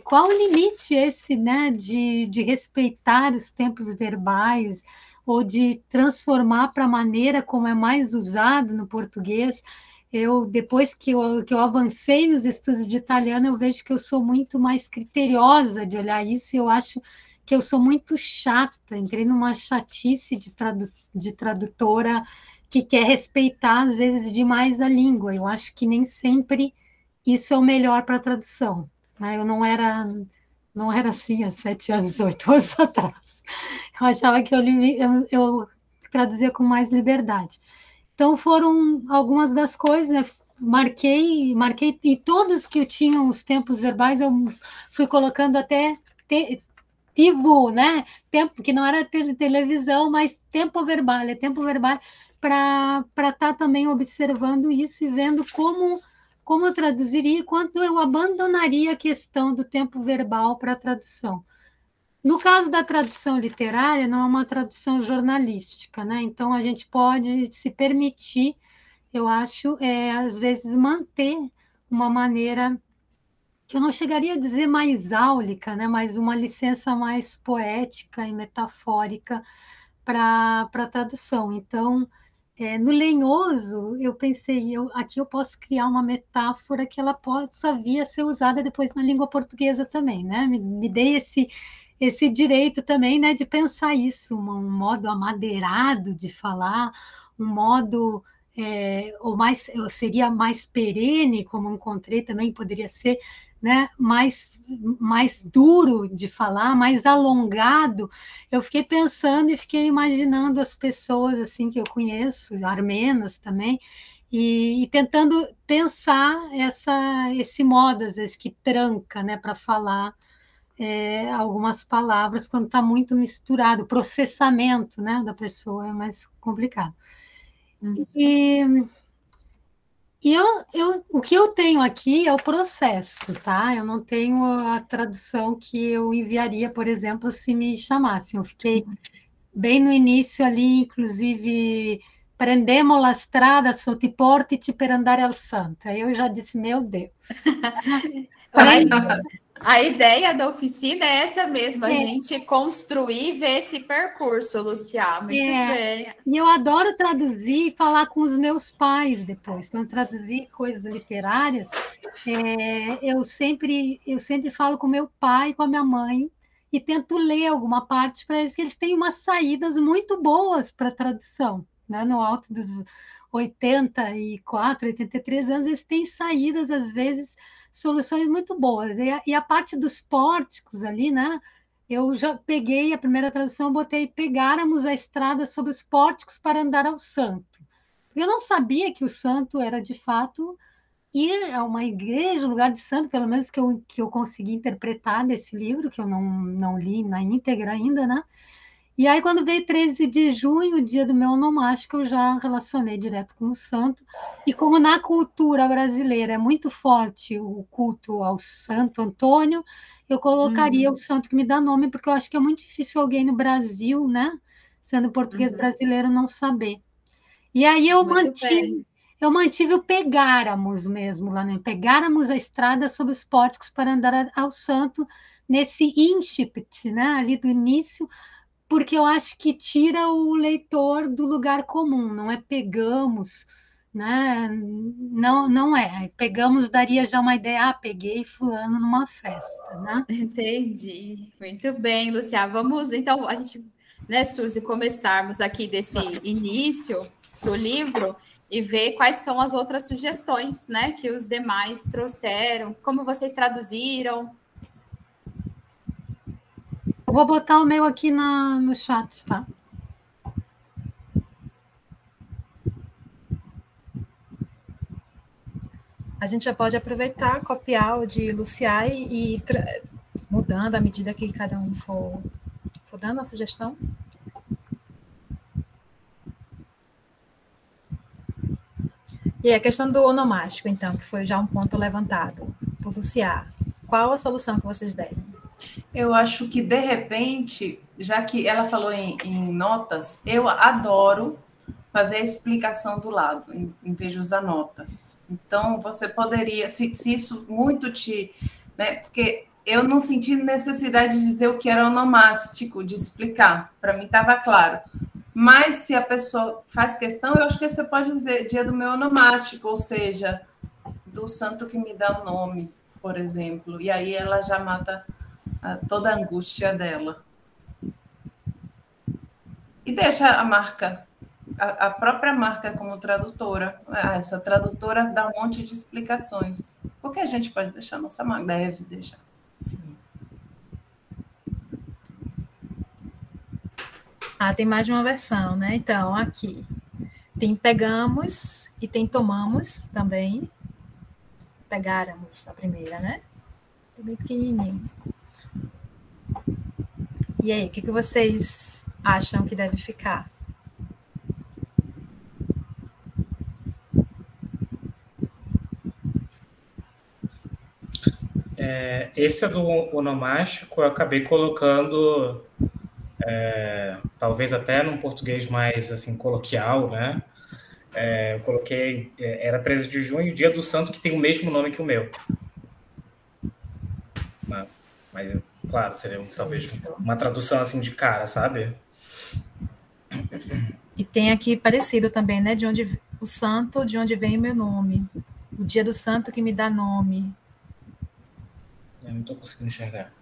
Qual o limite esse, né, de respeitar os tempos verbais ou de transformar para a maneira como é mais usado no português? Depois que eu avancei nos estudos de italiano, eu vejo que eu sou muito mais criteriosa de olhar isso, e eu acho que eu sou muito chata, entrei numa chatice de tradutora que quer respeitar, às vezes, demais a língua. Eu acho que nem sempre isso é o melhor para a tradução, né? Eu não era assim há 7 anos, 8 anos atrás. Eu achava que eu traduzia com mais liberdade. Então, foram algumas das coisas, né? Marquei, e todos que eu tinha os tempos verbais, eu fui colocando até tivo, né? Tempo, que não era televisão, mas tempo verbal para estar também observando isso e vendo como eu traduziria e quanto eu abandonaria a questão do tempo verbal para a tradução. No caso da tradução literária, não é uma tradução jornalística, né? Então, a gente pode se permitir, eu acho, às vezes, manter uma maneira que eu não chegaria a dizer mais áulica, né? Mas uma licença mais poética e metafórica para a tradução. Então, no lenhoso, eu pensei, aqui eu posso criar uma metáfora que ela possa vir a ser usada depois na língua portuguesa também, né? Me dei esse direito também, né, de pensar isso, um modo amadeirado de falar, um modo ou seria mais perene, como encontrei também, poderia ser, né, mais duro de falar, mais alongado. Eu fiquei pensando e fiquei imaginando as pessoas assim que eu conheço, armenas também, e tentando pensar esse modo, às vezes, que tranca, né, para falar algumas palavras quando está muito misturado, o processamento, né, da pessoa é mais complicado. O que eu tenho aqui é o processo, tá? Eu não tenho a tradução que eu enviaria, por exemplo, se me chamassem. Eu fiquei bem no início ali, inclusive, prendemo la strada sotto i portici per andare al santo. Aí eu já disse, meu Deus. A ideia da oficina é essa mesmo, a gente construir e ver esse percurso, Luciá, muito bem. E eu adoro traduzir e falar com os meus pais depois. Então, traduzir coisas literárias, eu sempre falo com meu pai e com a minha mãe, e tento ler alguma parte para eles, que eles têm umas saídas muito boas para tradução, né? No alto dos 84, 83 anos, eles têm saídas, às vezes, soluções muito boas. E a parte dos pórticos ali, né? Eu já peguei a primeira tradução, botei pegáramos a estrada sob os pórticos para andar ao santo. Eu não sabia que o santo era, de fato, ir a uma igreja, um lugar de santo, pelo menos que eu consegui interpretar desse livro, que eu não li na íntegra ainda, né? E aí, quando veio 13 de junho, o dia do meu onomástico, eu já relacionei direto com o santo. E como na cultura brasileira é muito forte o culto ao Santo Antônio, eu colocaria o santo que me dá nome, porque eu acho que é muito difícil alguém no Brasil, né, sendo português brasileiro, não saber. E aí eu mantive o pegáramos mesmo lá, né? Pegáramos a estrada sob os pórticos para andar ao santo, nesse incipit, né, ali do início, porque eu acho que tira o leitor do lugar comum, não é pegamos, né? Não é. Pegamos daria já uma ideia, peguei fulano numa festa, né? Entendi. Muito bem, Lúcia. Vamos, então, a gente, né, Suzy, começarmos aqui desse início do livro e ver quais são as outras sugestões, né, que os demais trouxeram, como vocês traduziram. Eu vou botar o meu aqui no chat, tá? A gente já pode aproveitar, copiar o de Luciai e mudando à medida que cada um for dando a sugestão. E a questão do onomástico, então, que foi já um ponto levantado por Luciá. Qual a solução que vocês deram? Eu acho que, de repente, já que ela falou em notas, eu adoro fazer a explicação do lado, em vez de usar notas. Então, você poderia, se isso muito te... né, porque eu não senti necessidade de dizer o que era onomástico, de explicar. Para mim estava claro. Mas se a pessoa faz questão, eu acho que você pode dizer dia do meu onomástico, ou seja, do santo que me dá o nome, por exemplo. E aí ela já mata toda a angústia dela. E deixa a marca, a própria marca como tradutora. Essa tradutora dá um monte de explicações. Porque a gente pode deixar a nossa marca, deve deixar. Sim. Tem mais de uma versão, né? Então, aqui tem pegamos e tem tomamos também. Pegáramos a primeira, né? Tô bem pequenininho. E aí, o que vocês acham que deve ficar? Esse do onomástico eu acabei colocando, talvez até num português mais assim coloquial, né? Eu coloquei, era 13 de junho, dia do santo que tem o mesmo nome que o meu. Mas claro, seria talvez uma tradução assim de cara, sabe? E tem aqui parecido também, né? De onde o santo, de onde vem o meu nome. O dia do santo que me dá nome. Eu não estou conseguindo enxergar.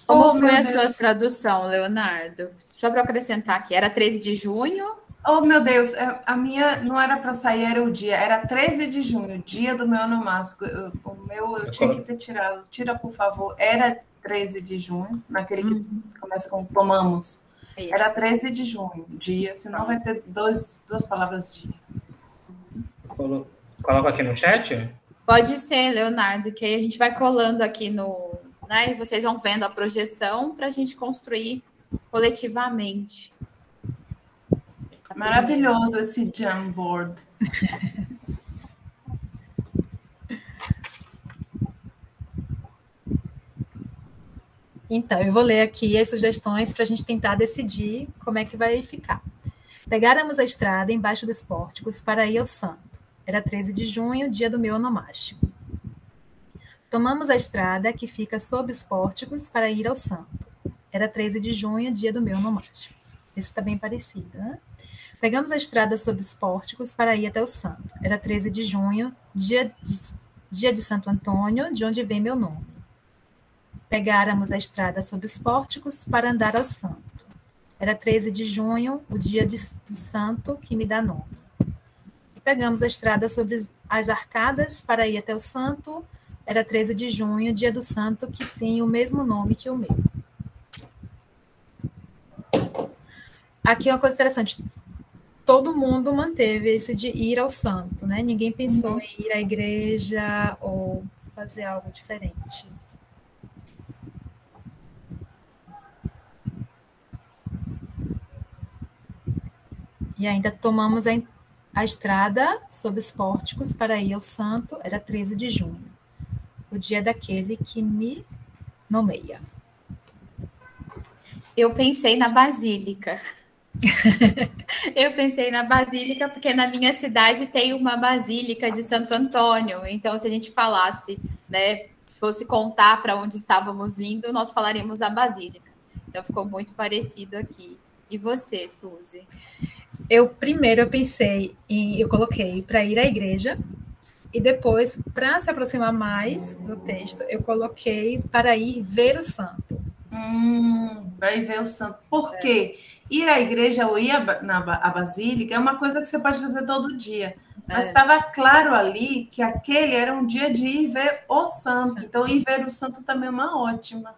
Como foi a sua tradução, Leonardo? Só para acrescentar aqui, era 13 de junho? Oh, meu Deus, a minha não era para sair, era o dia, era 13 de junho, dia do meu onomástico. O meu eu tinha que ter tirado. Tira, por favor. Era 13 de junho, naquele que começa com tomamos. Isso. Era 13 de junho, dia, senão vai ter duas palavras dia. Coloca aqui no chat? Pode ser, Leonardo, que aí a gente vai colando aqui no... né, e vocês vão vendo a projeção para a gente construir coletivamente. Maravilhoso esse Jamboard. Então, eu vou ler aqui as sugestões para a gente tentar decidir como é que vai ficar. Pegáramos a estrada embaixo dos pórticos para ir ao santo. Era 13 de junho, dia do meu onomástico. Tomamos a estrada que fica sob os pórticos para ir ao santo. Era 13 de junho, dia do meu onomástico. Esse está bem parecido, né? Pegamos a estrada sob os pórticos para ir até o santo. Era 13 de junho, dia de Santo Antônio, de onde vem meu nome. pegáramos a estrada sob os pórticos para andar ao santo. Era 13 de junho, o dia do santo que me dá nome. E pegamos a estrada sobre as arcadas para ir até o santo. Era 13 de junho, dia do santo que tem o mesmo nome que o meu. Aqui é uma coisa interessante. Todo mundo manteve esse de ir ao santo, né? Ninguém pensou em ir à igreja ou fazer algo diferente. E ainda tomamos a estrada sob os pórticos para ir ao santo. Era 13 de junho, o dia daquele que me nomeia. Eu pensei na Basílica. Eu pensei na Basílica porque na minha cidade tem uma Basílica de Santo Antônio. Então, se a gente falasse, né, fosse contar para onde estávamos indo, nós falaríamos a Basílica. Então, ficou muito parecido aqui. E você, Suzy? Eu pensei eu coloquei para ir à igreja, e depois, para se aproximar mais do texto, eu coloquei para ir ver o santo. Para ir ver o santo. Por quê? Ir à igreja ou ir à Basílica é uma coisa que você pode fazer todo dia. Mas estava claro ali que aquele era um dia de ir ver o santo. Então, ir ver o santo também é uma ótima.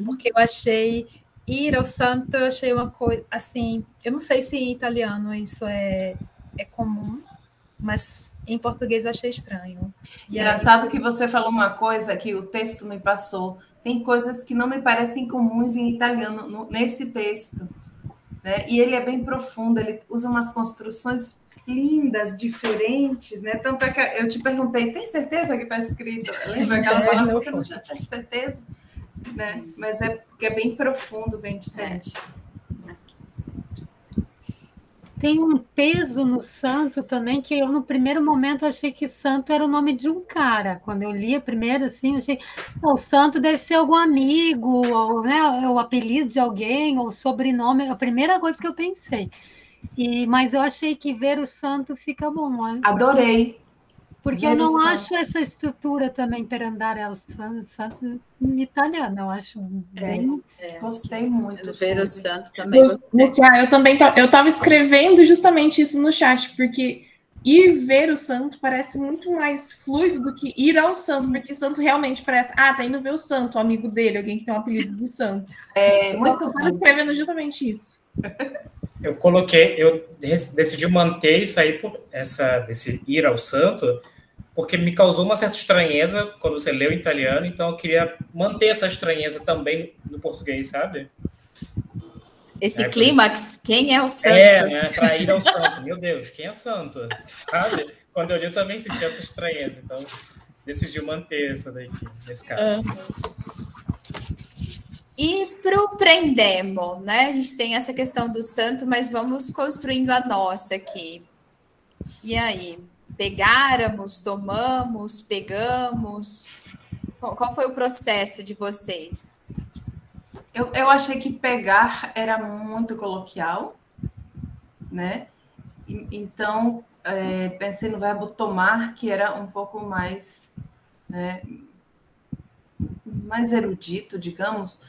Porque eu achei... Ir ao santo, eu achei uma coisa, assim, eu não sei se em italiano isso é comum, mas em português eu achei estranho. Engraçado que você falou uma coisa que o texto me passou. Tem coisas que não me parecem comuns em italiano nesse texto, né? E ele é bem profundo, ele usa umas construções lindas, diferentes, né? Tanto é que eu te perguntei, tem certeza que está escrito? Lembra aquela palavra? Porque eu não tinha certeza. Né? Mas é porque é bem profundo, bem diferente. Tem um peso no santo também, que eu no primeiro momento achei que santo era o nome de um cara. Quando eu li a primeira, assim, eu achei, o santo deve ser algum amigo, ou, né, o apelido de alguém, ou sobrenome, a primeira coisa que eu pensei. Mas eu achei que ver o santo fica bom. Né? Adorei. Porque eu não acho essa estrutura também per andare al santo em italiano, eu acho bem... Gostei muito. Ver o santo também. Lucia, eu estava escrevendo justamente isso no chat, porque ir ver o santo parece muito mais fluido do que ir ao santo, porque santo realmente parece, tá indo ver o santo, o amigo dele, alguém que tem um apelido de santo. Eu estava escrevendo justamente isso. Eu decidi manter isso aí desse ir ao santo, porque me causou uma certa estranheza quando você leu em italiano, então eu queria manter essa estranheza também no português, sabe? Esse clímax, quem é o santo? Né, para ir ao santo. Meu Deus, quem é o santo? Sabe? Quando eu li, eu também senti essa estranheza, então decidi manter essa daqui, nesse caso. E para o Prendemo, né? A gente tem essa questão do santo, mas vamos construindo a nossa aqui. E aí? Pegáramos, tomamos, pegamos? Qual foi o processo de vocês? Eu achei que pegar era muito coloquial, né? Então, pensei no verbo tomar, que era um pouco mais... né, mais erudito, digamos,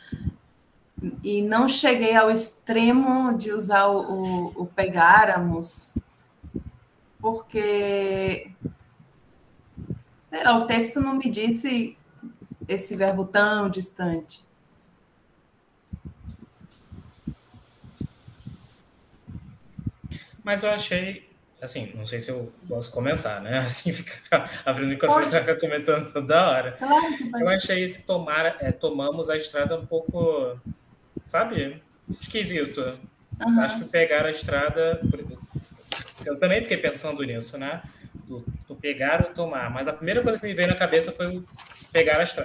e não cheguei ao extremo de usar o pegáramos, porque, sei lá, o texto não me disse esse verbo tão distante. Mas eu achei, assim, não sei se eu posso comentar, né? Assim, ficar abrindo o microfone e ficar comentando toda hora. Claro que pode. Eu achei esse tomamos a estrada um pouco, sabe, esquisito. Acho que pegar a estrada... Eu também fiquei pensando nisso, né? Do pegar ou tomar. Mas a primeira coisa que me veio na cabeça foi o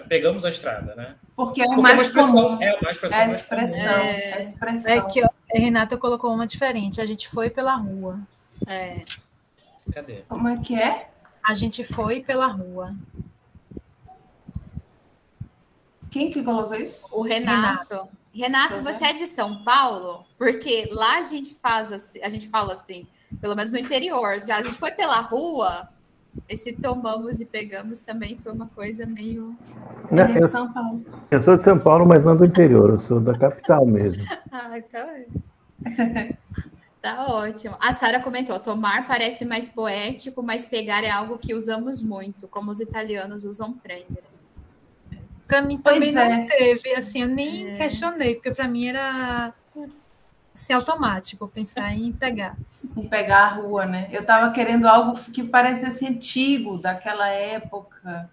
pegamos a estrada, né? Porque é o mais comum. É uma expressão. É a expressão. É a expressão. É que a Renata colocou uma diferente. A gente foi pela rua. Cadê? Como é que é? A gente foi pela rua. Quem que colocou isso? O Renato. Renato, você é de São Paulo? Porque lá a gente fala assim, pelo menos no interior. Já a gente foi pela rua, Esse tomamos e pegamos também foi uma coisa meio... São Paulo. Eu sou de São Paulo, mas não do interior, eu sou da capital mesmo. Então tá ótimo. A Sara comentou, tomar parece mais poético, mas pegar é algo que usamos muito, como os italianos usam prendere. Para mim também não teve, assim, eu nem questionei, porque para mim era assim, automático pensar em pegar. Em pegar a rua, né? Eu estava querendo algo que parecesse antigo, daquela época,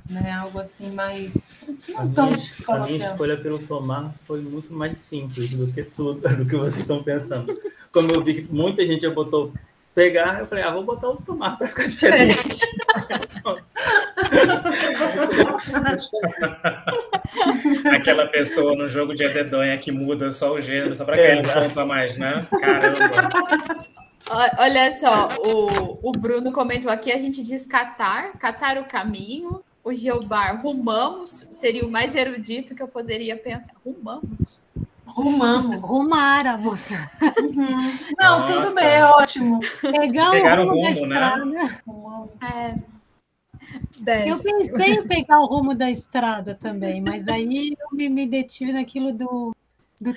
né? Algo assim mais... A minha escolha pelo tomar foi muito mais simples do que tudo, do que vocês estão pensando. Como eu vi que muita gente já botou pegar, eu falei, vou botar o tomar para ficar diferente. Aquela pessoa no jogo de Ededonha que muda só o gênero, só para ganhar um ponto a mais, né? Caramba! Olha só, o Bruno comentou aqui, a gente diz catar o caminho. O Gilbar, rumamos, seria o mais erudito que eu poderia pensar. Rumamos. Rumáramos. Não, nossa, tudo bem, é ótimo. Pegar o rumo da estrada. Eu pensei em pegar o rumo da estrada também, mas aí eu me detive naquilo do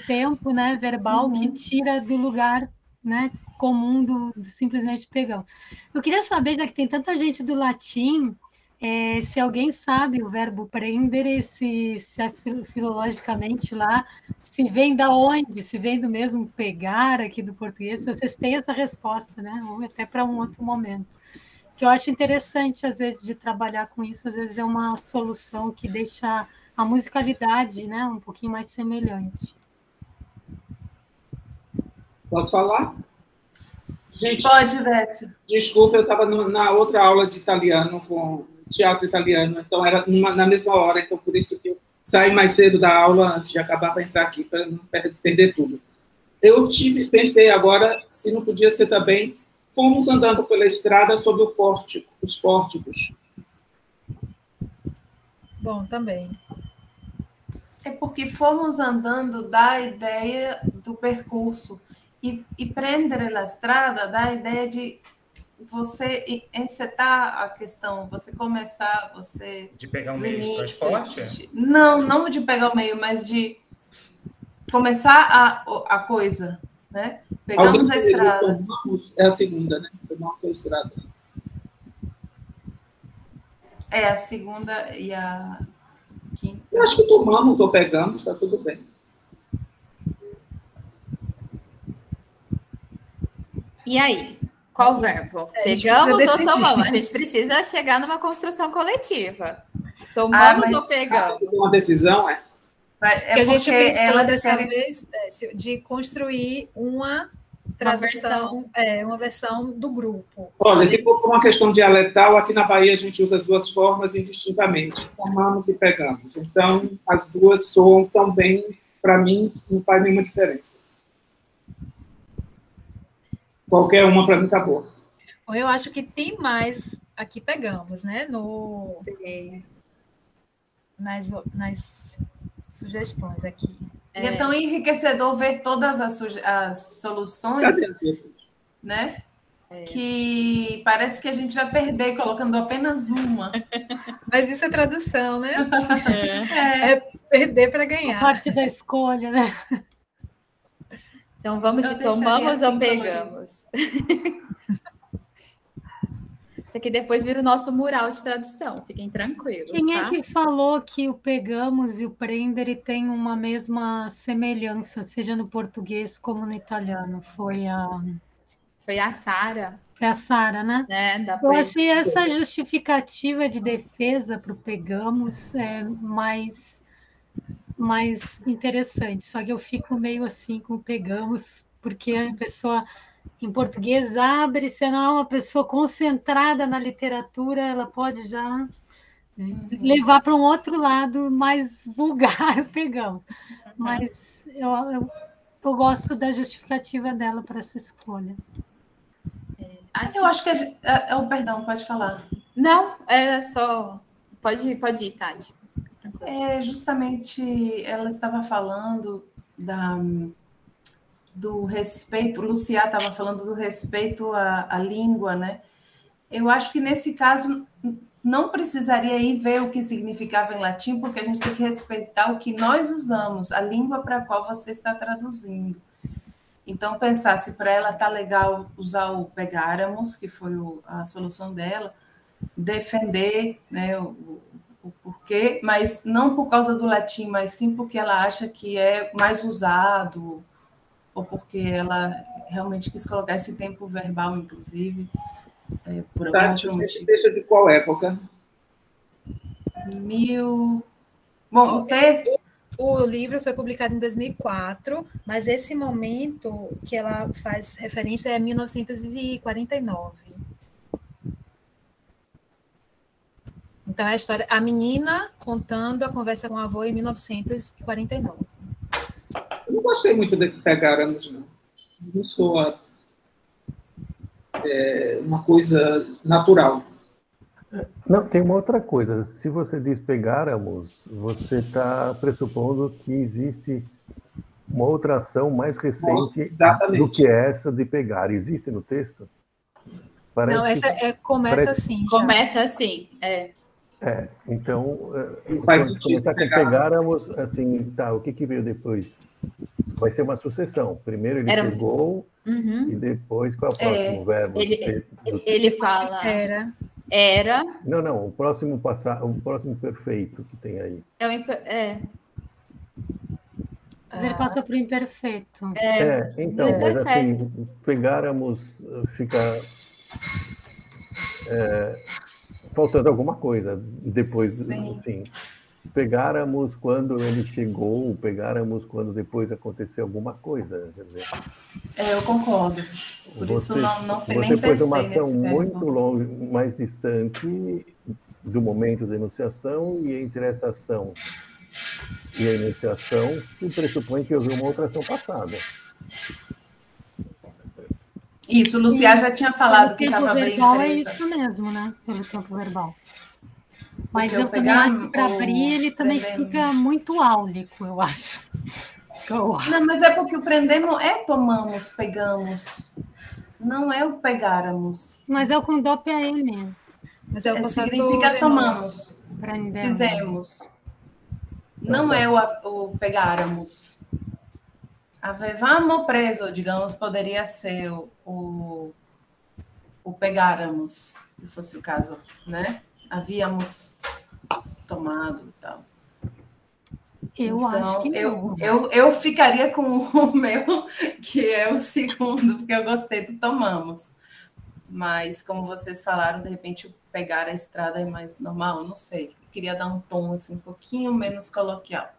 tempo, né, verbal, que tira do lugar, né, comum do simplesmente pegar. Eu queria saber, já que tem tanta gente do latim, se alguém sabe o verbo prendere, se é filologicamente lá, se vem da onde, se vem do mesmo pegar aqui do português, se vocês têm essa resposta, né? Ou até para um outro momento. Que eu acho interessante, às vezes, de trabalhar com isso, às vezes é uma solução que deixa a musicalidade, né, um pouquinho mais semelhante. Posso falar? Gente, pode, Décio. Desculpa, eu estava na outra aula de italiano, com teatro italiano, então era na mesma hora, então por isso que eu saí mais cedo da aula antes de acabar para entrar aqui, para não perder tudo. Pensei agora, se não podia ser também, fomos andando pela estrada sob o pórtico, os pórticos. Bom, também. É porque fomos andando da ideia do percurso. E prendere la strada dá a ideia de você encetar a questão, você começar, você... De pegar o meio de transporte? Não de pegar o meio, mas de começar a coisa, né? Pegamos a estrada. É a segunda, né? Tomamos a estrada. É a segunda e a quinta. Eu acho que tomamos ou pegamos, está tudo bem. E aí? Qual verbo? Pegamos ou tomamos? A gente precisa chegar numa construção coletiva. Tomamos ou pegamos? Uma decisão, que a gente pensou dessa vez de construir uma tradução, uma versão do grupo. Olha, se for por uma questão dialetal, aqui na Bahia a gente usa as duas formas indistintamente. Tomamos e pegamos. Então, as duas soam também, para mim, não faz nenhuma diferença. Qualquer uma para mim está boa. Eu acho que tem mais aqui pegamos, né? Nas sugestões aqui. E é tão enriquecedor ver todas as soluções, né? Que parece que a gente vai perder colocando apenas uma. Mas isso é tradução, né? É perder para ganhar. A parte da escolha, né? Então, vamos de tomamos ou pegamos? Isso aqui depois vira o nosso mural de tradução, fiquem tranquilos. Quem é que falou que o pegamos e o prendere têm uma mesma semelhança, seja no português como no italiano? Foi a Sara. Foi a Sara, né? Eu achei essa justificativa de defesa para o pegamos mais interessante, só que eu fico meio assim com pegamos, porque a pessoa em português abre, se não é uma pessoa concentrada na literatura, ela pode já levar para um outro lado mais vulgar, pegamos. Mas eu gosto da justificativa dela para essa escolha. Eu acho que perdão, pode falar. Não, era só... Pode ir, Tati. Justamente ela estava falando do respeito, Lucia estava falando do respeito à língua, né? Eu acho que nesse caso não precisaria ir ver o que significava em latim, porque a gente tem que respeitar o que nós usamos, a língua para a qual você está traduzindo. Então, pensar se para ela está legal usar o pegáramos, que foi a solução dela, defender, né, o porquê, mas não por causa do latim, mas sim porque ela acha que é mais usado, ou porque ela realmente quis colocar esse tempo verbal, inclusive, por algum outro motivo. Texto de qual época? Bom, o livro foi publicado em 2004, mas esse momento que ela faz referência é 1949. Então, é a história, a menina contando a conversa com o avô em 1949. Eu não gostei muito desse pegáramos, não. Não sou uma coisa natural. Não, tem uma outra coisa. Se você diz pegáramos, você está pressupondo que existe uma outra ação mais recente do que essa de pegar. Existe no texto? Parece não, essa começa assim. Já. Começa assim, então, faz sentido. Comentar que pegáramos, assim, tá, o que veio depois? Vai ser uma sucessão. Primeiro ele pegou, e depois qual é o próximo verbo? Ele fala... Era. Não, o próximo perfeito que tem aí. Mas ele passa para o imperfeito. Então, mas assim, pegáramos, fica faltando alguma coisa. Depois, assim, pegáramos quando ele chegou, pegáramos quando depois aconteceu alguma coisa. Quer dizer, eu concordo. Por isso nem você pôs uma ação nesse muito longe, mais distante do momento da enunciação, e entre essa ação e a enunciação, que pressupõe que houve uma outra ação passada. Isso, o Luciá já tinha falado que estava bem. O tempo verbal é isso mesmo, né? Pelo tempo verbal. Mas eu também acho que para abrir ele também fica muito áulico, eu acho. Não, mas é porque o prendemos tomamos, pegamos. Não é o pegáramos. Mas é o com dó PAM. Mas significa tomamos. Fizemos. Não é o pegáramos. Avevamo preso, digamos, poderia ser o pegáramos, se fosse o caso, né? Havíamos tomado e tal. Eu acho que não. Eu ficaria com o meu, que é o segundo, porque eu gostei do tomamos. Mas, como vocês falaram, de repente, pegar a estrada é mais normal, não sei. Eu queria dar um tom assim, um pouquinho menos coloquial.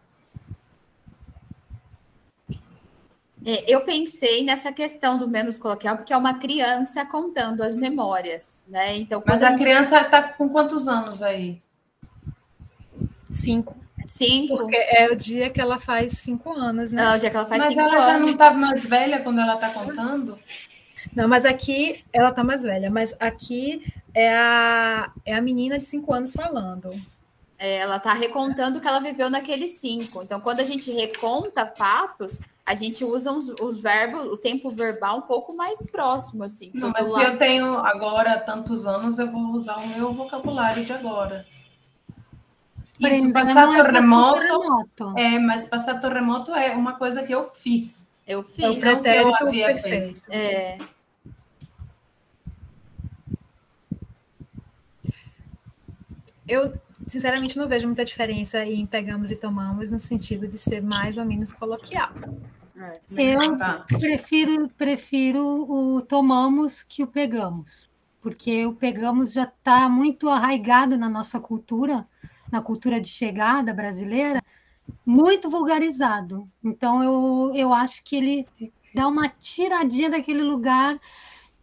Eu pensei nessa questão do menos coloquial, porque é uma criança contando as memórias, né? Então, mas a criança está com quantos anos aí? 5. 5? Porque é o dia que ela faz 5 anos, né? Não, o dia que ela faz 5 anos. Mas ela já não está mais velha quando ela está contando? Não, mas aqui ela está mais velha. Mas aqui é a menina de 5 anos falando. Ela está recontando o que ela viveu naqueles 5. Então, quando a gente reconta fatos, a gente usa os verbos, o tempo verbal um pouco mais próximo, assim. Não, mas se eu tenho agora tantos anos, eu vou usar o meu vocabulário de agora. Isso, passato remoto. Mas passato remoto é uma coisa que eu fiz. Eu fiz. É o pretérito que eu havia feito. Eu, sinceramente, não vejo muita diferença em pegamos e tomamos, no sentido de ser mais ou menos coloquial. Eu prefiro o tomamos que o pegamos, porque o pegamos já está muito arraigado na nossa cultura, na cultura de chegada brasileira, muito vulgarizado. Então, eu acho que ele dá uma tiradinha daquele lugar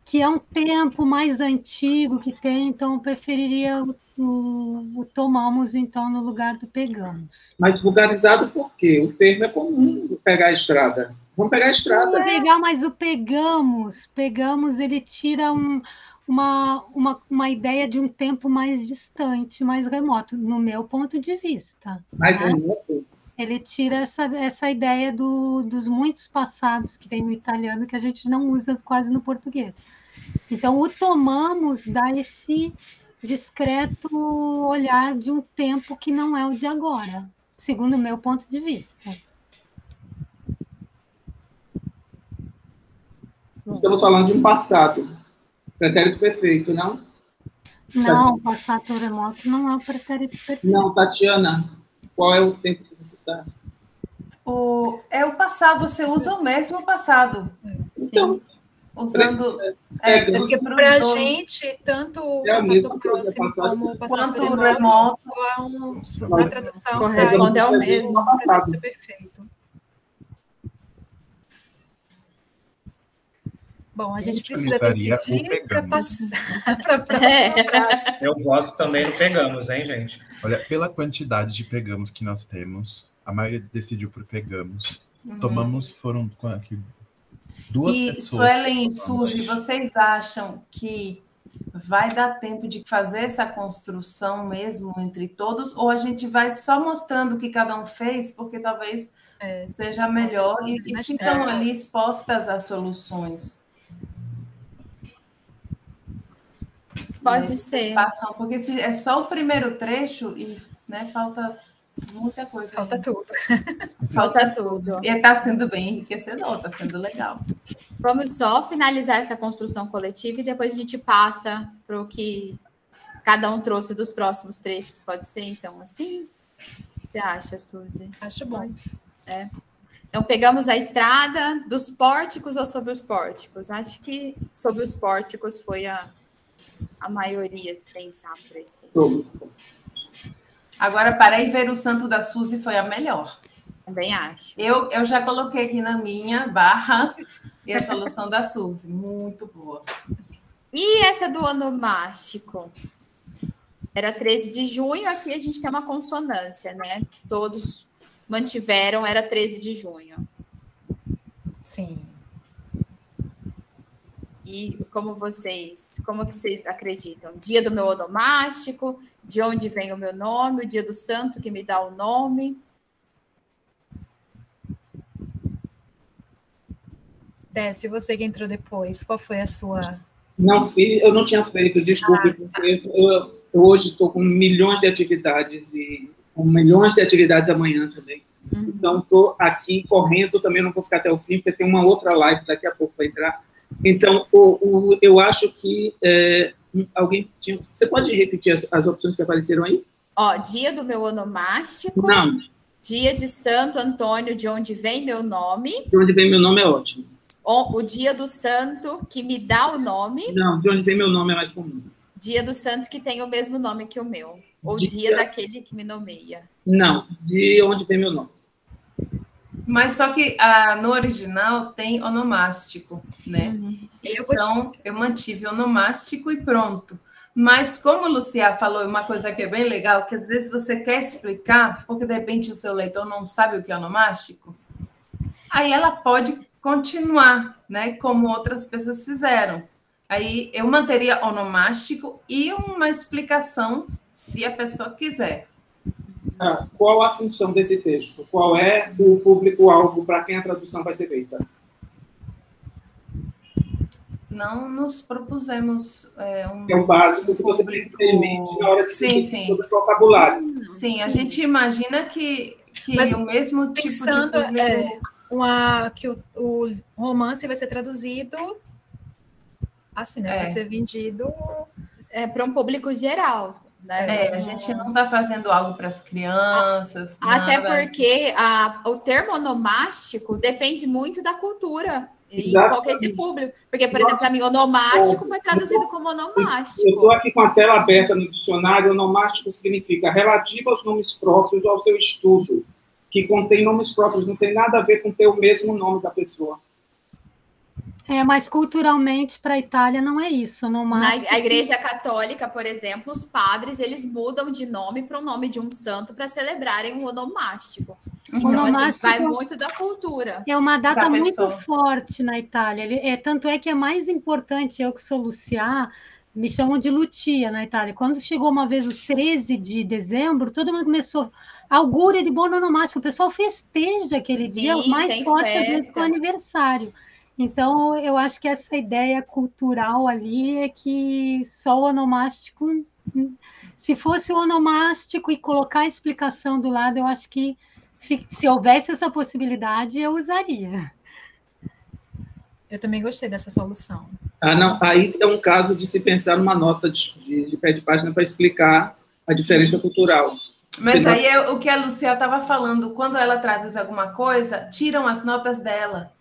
que é um tempo mais antigo que tem, então eu preferiria o tomamos, então, no lugar do pegamos. Mas vulgarizado por quê? O termo é comum, pegar a estrada. Vamos pegar a estrada. Mas o pegamos, ele tira uma ideia de um tempo mais distante, mais remoto, no meu ponto de vista. Mais remoto? Ele tira essa ideia dos muitos passados que tem no italiano que a gente não usa quase no português. Então, o tomamos dá esse discreto olhar de um tempo que não é o de agora, segundo o meu ponto de vista. Estamos falando de um passado, pretérito perfeito, não? Não, o passado remoto não é o pretérito perfeito. Não, Tatiana, qual é o tempo que você está? O passado, você usa o mesmo passado. Então, usando... porque para a gente, tanto o passado próximo como o passado remoto, a tradução corresponde ao mesmo passado. Perfeito. Bom, a gente precisa decidir para passar para a próxima frase. Eu voto também no pegamos, hein, gente? Olha, pela quantidade de pegamos que nós temos, a maioria decidiu por pegamos. Tomamos foram aqui 2 pessoas. E Suelen e Suzy, vocês acham que vai dar tempo de fazer essa construção mesmo entre todos? Ou a gente vai só mostrando o que cada um fez, porque talvez seja melhor e ficam ali expostas as soluções? Pode ser. Porque se é só o primeiro trecho e falta muita coisa. Falta tudo. Falta tudo. E está sendo bem enriquecedor, está sendo legal. Vamos só finalizar essa construção coletiva e depois a gente passa para o que cada um trouxe dos próximos trechos. Pode ser, então, assim? O que você acha, Suzy? Acho bom. Então, pegamos a estrada dos pórticos ou sobre os pórticos? Acho que sobre os pórticos foi a maioria, sem saber. Agora, para ir ver o santo da Suzy foi a melhor. Também acho. Eu já coloquei aqui na minha barra e a solução da Suzy. Muito boa. E essa do onomástico? Era 13 de junho, aqui a gente tem uma consonância, né? Todos mantiveram, era 13 de junho. Sim. E como que vocês acreditam? Dia do meu onomástico, de onde vem o meu nome, o dia do santo que me dá o nome. Décio, você que entrou depois, qual foi a sua... Não fiz, eu não tinha feito, desculpe, porque eu hoje estou com milhões de atividades e com milhões de atividades amanhã também. Então, estou aqui correndo, também não vou ficar até o fim, porque tem uma outra live daqui a pouco para entrar. Então, eu acho que alguém tinha... Você pode repetir as opções que apareceram aí? Dia do meu onomástico. Não. Dia de Santo Antônio, de onde vem meu nome. De onde vem meu nome é ótimo. O dia do santo que me dá o nome. Não, de onde vem meu nome é mais comum. Dia do santo que tem o mesmo nome que o meu. Ou dia daquele que me nomeia. Não, de onde vem meu nome. Mas só que no original tem onomástico, né? Então, eu mantive onomástico e pronto. Mas como o Lucia falou, uma coisa que é bem legal, que às vezes você quer explicar, porque de repente o seu leitor não sabe o que é onomástico, aí ela pode continuar, né? Como outras pessoas fizeram. Aí eu manteria onomástico e uma explicação, se a pessoa quiser. Qual a função desse texto? Qual é o público-alvo para quem a tradução vai ser feita? Não nos propusemos é o básico que você precisa ter em mente na hora de sim. o vocabulário. Sim, a gente imagina que o mesmo tipo de público... que o romance vai ser traduzido assim, né? Vai ser vendido para um público geral. Né? A gente não está fazendo algo para as crianças. Até porque o termo onomástico depende muito da cultura. E qual que é esse público? Porque, por exemplo, para mim, onomástico foi traduzido como onomástico. Eu estou aqui com a tela aberta no dicionário. Onomástico significa relativo aos nomes próprios ou ao seu estudo, que contém nomes próprios, não tem nada a ver com ter o mesmo nome da pessoa. Mas culturalmente para a Itália não é isso. Na Igreja Católica, por exemplo, os padres eles mudam de nome para o nome de um santo para celebrarem o onomástico. Então, onomástico vai muito da cultura. É uma data muito forte na Itália. Tanto é que é mais importante, eu que sou Lucia, me chamam de Lucia na Itália. Quando chegou uma vez o 13 de dezembro, todo mundo começou... Augúria de bom onomástico. O pessoal festeja aquele dia, mais forte às vezes que o aniversário. Então, eu acho que essa ideia cultural ali é que só o onomástico, se fosse o onomástico e colocar a explicação do lado, eu acho que se houvesse essa possibilidade, eu usaria. Eu também gostei dessa solução. Não, aí é um caso de se pensar numa nota de pé de página para explicar a diferença cultural. Mas aí é o que a Lucia estava falando, quando ela traduz alguma coisa, tiram as notas dela.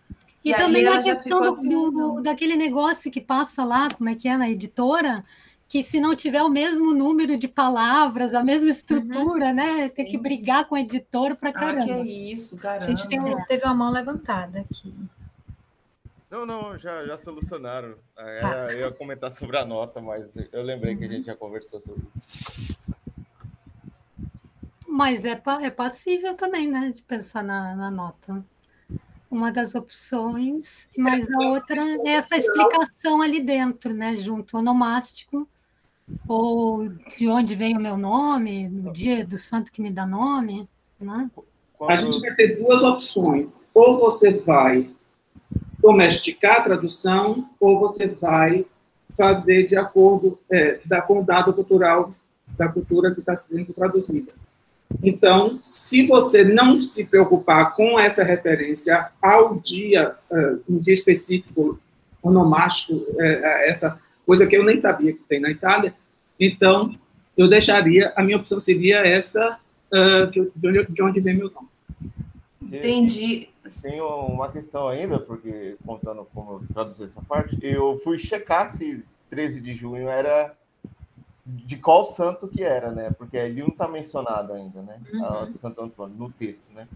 E também a questão daquele negócio que passa lá, como é que é, na editora, que se não tiver o mesmo número de palavras, a mesma estrutura, né? Tem que brigar com o editor para caramba. Que é isso, caramba. A gente teve uma mão levantada aqui. Não, já solucionaram. Eu ia comentar sobre a nota, mas eu lembrei que a gente já conversou sobre isso. Mas é passível também, né, de pensar na nota. Uma das opções, mas a outra é essa explicação ali dentro, né, junto ao onomástico, ou de onde vem o meu nome, no dia do santo que me dá nome, né? A gente vai ter duas opções. Ou você vai domesticar a tradução, ou você vai fazer de acordo com o dado cultural da cultura que está sendo traduzida. Então, se você não se preocupar com essa referência ao dia, um dia específico, onomástico, essa coisa que eu nem sabia que tem na Itália, então eu deixaria, a minha opção seria essa, de onde vem meu nome. Entendi. Tem uma questão ainda, porque contando como eu traduzi essa parte, eu fui checar se 13 de junho era de qual santo que era, né? Porque ali não está mencionado ainda, né? Santo Antônio, no texto, né?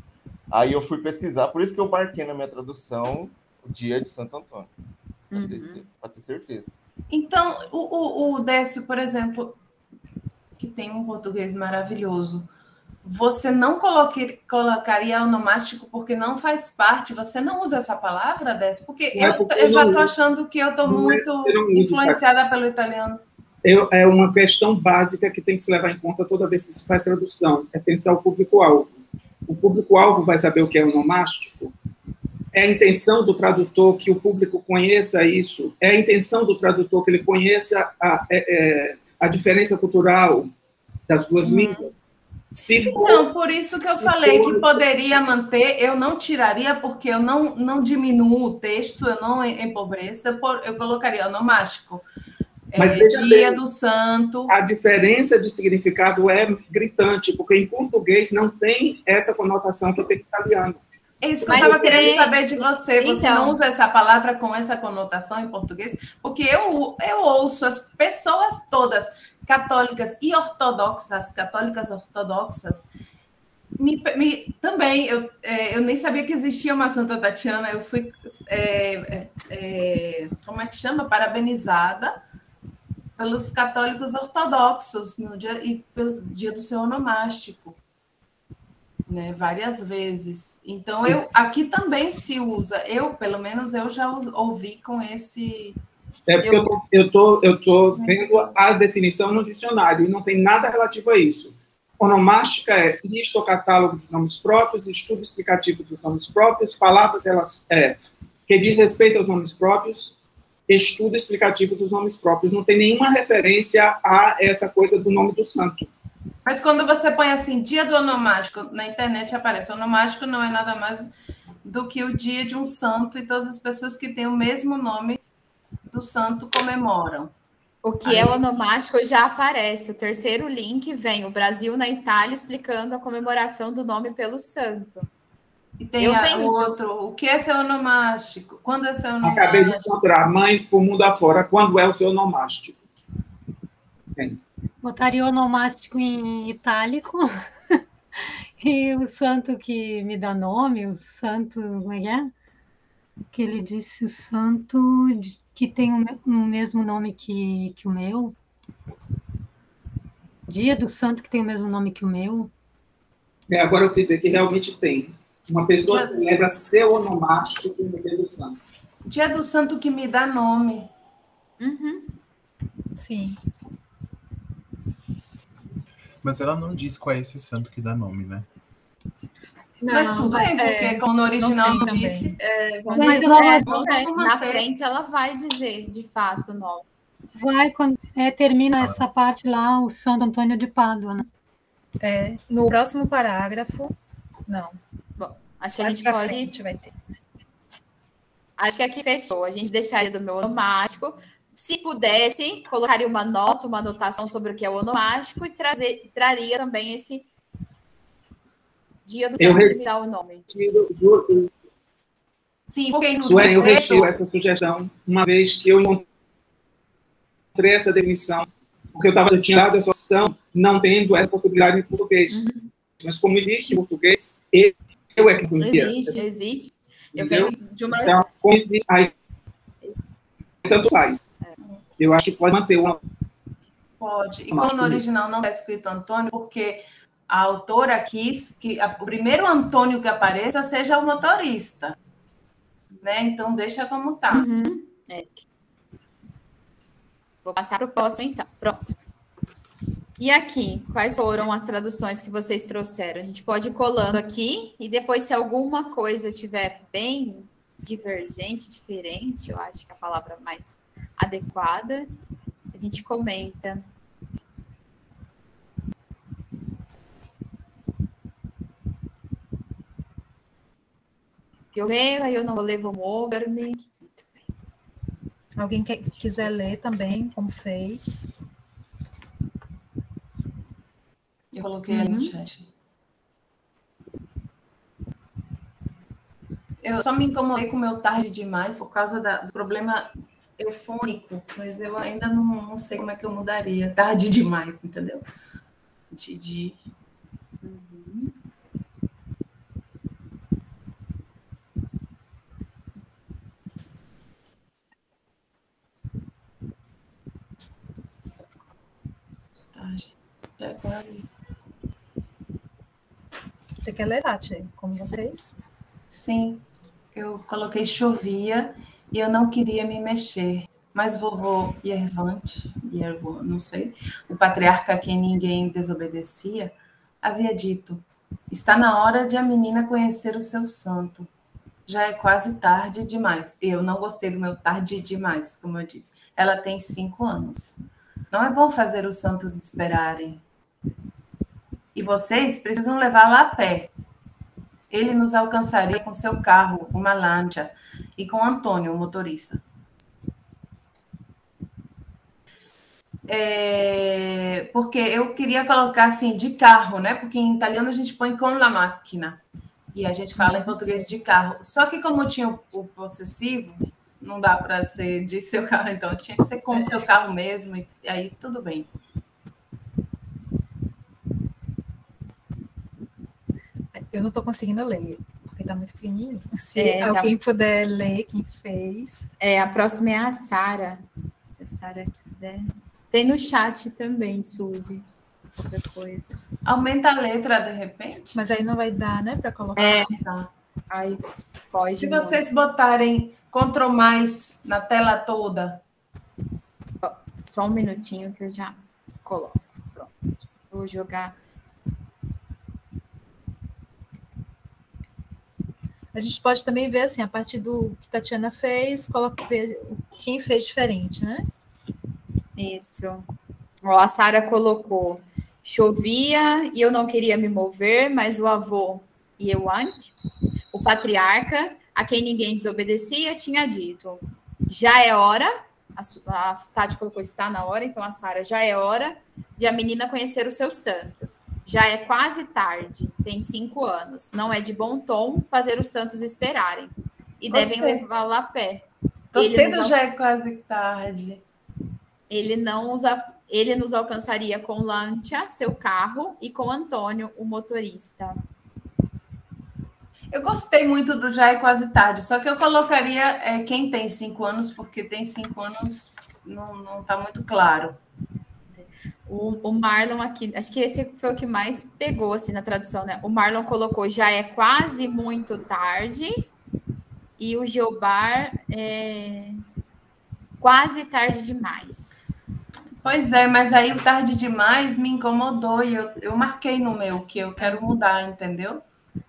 Aí eu fui pesquisar, por isso que eu marquei na minha tradução o dia de Santo Antônio, para ter certeza. Então, o Décio, por exemplo, que tem um português maravilhoso, você não colocaria onomástico porque não faz parte, você não usa essa palavra, Décio? Porque eu já estou achando que eu estou muito influenciada pelo italiano. É uma questão básica que tem que se levar em conta toda vez que se faz tradução, é pensar o público-alvo. O público-alvo vai saber o que é onomástico? É a intenção do tradutor que o público conheça isso? É a intenção do tradutor que ele conheça a diferença cultural das duas línguas? Então, por isso que eu falei que poderia manter, eu não tiraria, porque eu não diminuo o texto, eu não empobreço, eu colocaria onomástico. Mas dia do santo. A diferença de significado é gritante, porque em português não tem essa conotação que tem em italiano. É isso que eu estava querendo saber de você. Você não usa essa palavra com essa conotação em português? Porque eu ouço as pessoas todas, católicas e ortodoxas, também, eu nem sabia que existia uma Santa Tatiana, eu fui, como é que chama? Parabenizada pelos católicos ortodoxos no dia, e pelo dia do seu onomástico, né, várias vezes. Então, aqui também se usa, pelo menos, eu já ouvi com esse... Porque eu tô vendo a definição no dicionário, e não tem nada relativo a isso. Onomástica é lista ou catálogo dos nomes próprios, estudo explicativo dos nomes próprios, palavras que diz respeito aos nomes próprios, estudo explicativo dos nomes próprios. Não tem nenhuma referência a essa coisa do nome do santo. Mas quando você põe assim, dia do onomástico, na internet aparece, onomástico não é nada mais do que o dia de um santo, e todas as pessoas que têm o mesmo nome do santo comemoram. O que é onomástico já aparece. O terceiro link vem o Brasil na Itália explicando a comemoração do nome pelo santo. E tem o outro, o que é seu onomástico? Quando é seu onomástico? Acabei de encontrar Mães por Mundo Afora. Quando é o seu onomástico? Botaria onomástico em itálico. E o santo que me dá nome, o santo, como é que é? Que ele disse, o santo que tem o mesmo nome que o meu. Dia do santo que tem o mesmo nome que o meu. Agora eu fui ver que realmente tem. Uma pessoa celebra seu onomástico no dia do santo. Dia do santo que me dá nome. Sim. Mas ela não diz qual é esse santo que dá nome, né? Não, mas tudo bem, porque como no original não disse... na frente ela vai dizer, de fato, o nome. Vai, quando termina essa parte lá, o Santo Antônio de Pádua, né? No próximo parágrafo, não. Bom, acho que a gente pode... vai ter. Acho que aqui fechou. A gente deixaria do meu onomástico. Se pudesse, colocaria uma nota, uma anotação sobre o que é o onomástico e traria também esse dia do santo que dá o nome. Sim, porque eu retiro essa sugestão, uma vez que eu encontrei essa definição, porque eu tinha dado essa opção, não tendo essa possibilidade em português. Mas como existe em português, eu é que conhecia. Existe. Eu venho de uma... Então, aí, tanto faz. Eu acho que pode manter uma... Pode. E como no original não está escrito Antônio, porque a autora quis que o primeiro Antônio que apareça seja o motorista. Né? Então, deixa como está. Vou passar para o próximo, então. Pronto. E aqui, quais foram as traduções que vocês trouxeram? A gente pode ir colando aqui e depois, se alguma coisa tiver bem divergente, diferente, eu acho que é a palavra mais adequada, a gente comenta. Eu leio, aí eu não vou ler, vou mover-me. Alguém quiser ler também, como fez? Eu coloquei ali no chat. Eu só me incomodei com o meu tarde demais por causa do problema eufônico, mas eu ainda não sei como é que eu mudaria. Tarde demais, entendeu? Tarde. Já é quase. Você quer ler, Tati, como vocês? Sim, eu coloquei chovia e eu não queria me mexer. Mas vovô Yervante, não sei, o patriarca a quem ninguém desobedecia, havia dito: está na hora de a menina conhecer o seu santo. Já é quase tarde demais. Eu não gostei do meu tarde demais, como eu disse. Ela tem 5 anos. Não é bom fazer os santos esperarem. E vocês precisam levá-la a pé. Ele nos alcançaria com seu carro, uma lancha, e com Antônio, o motorista. Porque eu queria colocar assim, de carro, né? Porque em italiano a gente põe com la máquina. E a gente fala em português de carro. Só que como tinha o possessivo, não dá para ser de seu carro, então tinha que ser com o seu carro mesmo, e aí tudo bem. Eu não estou conseguindo ler, porque está muito pequenininho. Se alguém puder ler quem fez. A próxima é a Sara. Se a Sara quiser. Tem no chat também, Suzy. Outra coisa. Aumenta a letra, de repente. Mas aí não vai dar, né, para colocar. Tá. Aí pode. Se vocês botarem Ctrl mais na tela toda. Só um minutinho que eu já coloco. Pronto. Vou jogar. A gente pode também ver, assim, a partir do que Tatiana fez, ver quem fez diferente, né? Isso. A Sara colocou: chovia e eu não queria me mover, mas o avô Yervante, o patriarca, a quem ninguém desobedecia, tinha dito: já é hora, a Tati colocou está na hora, então a Sara, já é hora de a menina conhecer o seu santo. Já é quase tarde, tem 5 anos. Não é de bom tom fazer os santos esperarem. E devem levá-la a pé. Gostei do já é quase tarde. Ele nos alcançaria com Lancia, seu carro, e com Antônio, o motorista. Eu gostei muito do já é quase tarde, só que eu colocaria quem tem 5 anos, porque tem 5 anos não está muito claro. O Marlon aqui, acho que esse foi o que mais pegou assim na tradução, né? O Marlon colocou já é quase muito tarde e o Geobar quase tarde demais. Pois é, mas aí o tarde demais me incomodou e eu marquei no meu que eu quero mudar, entendeu?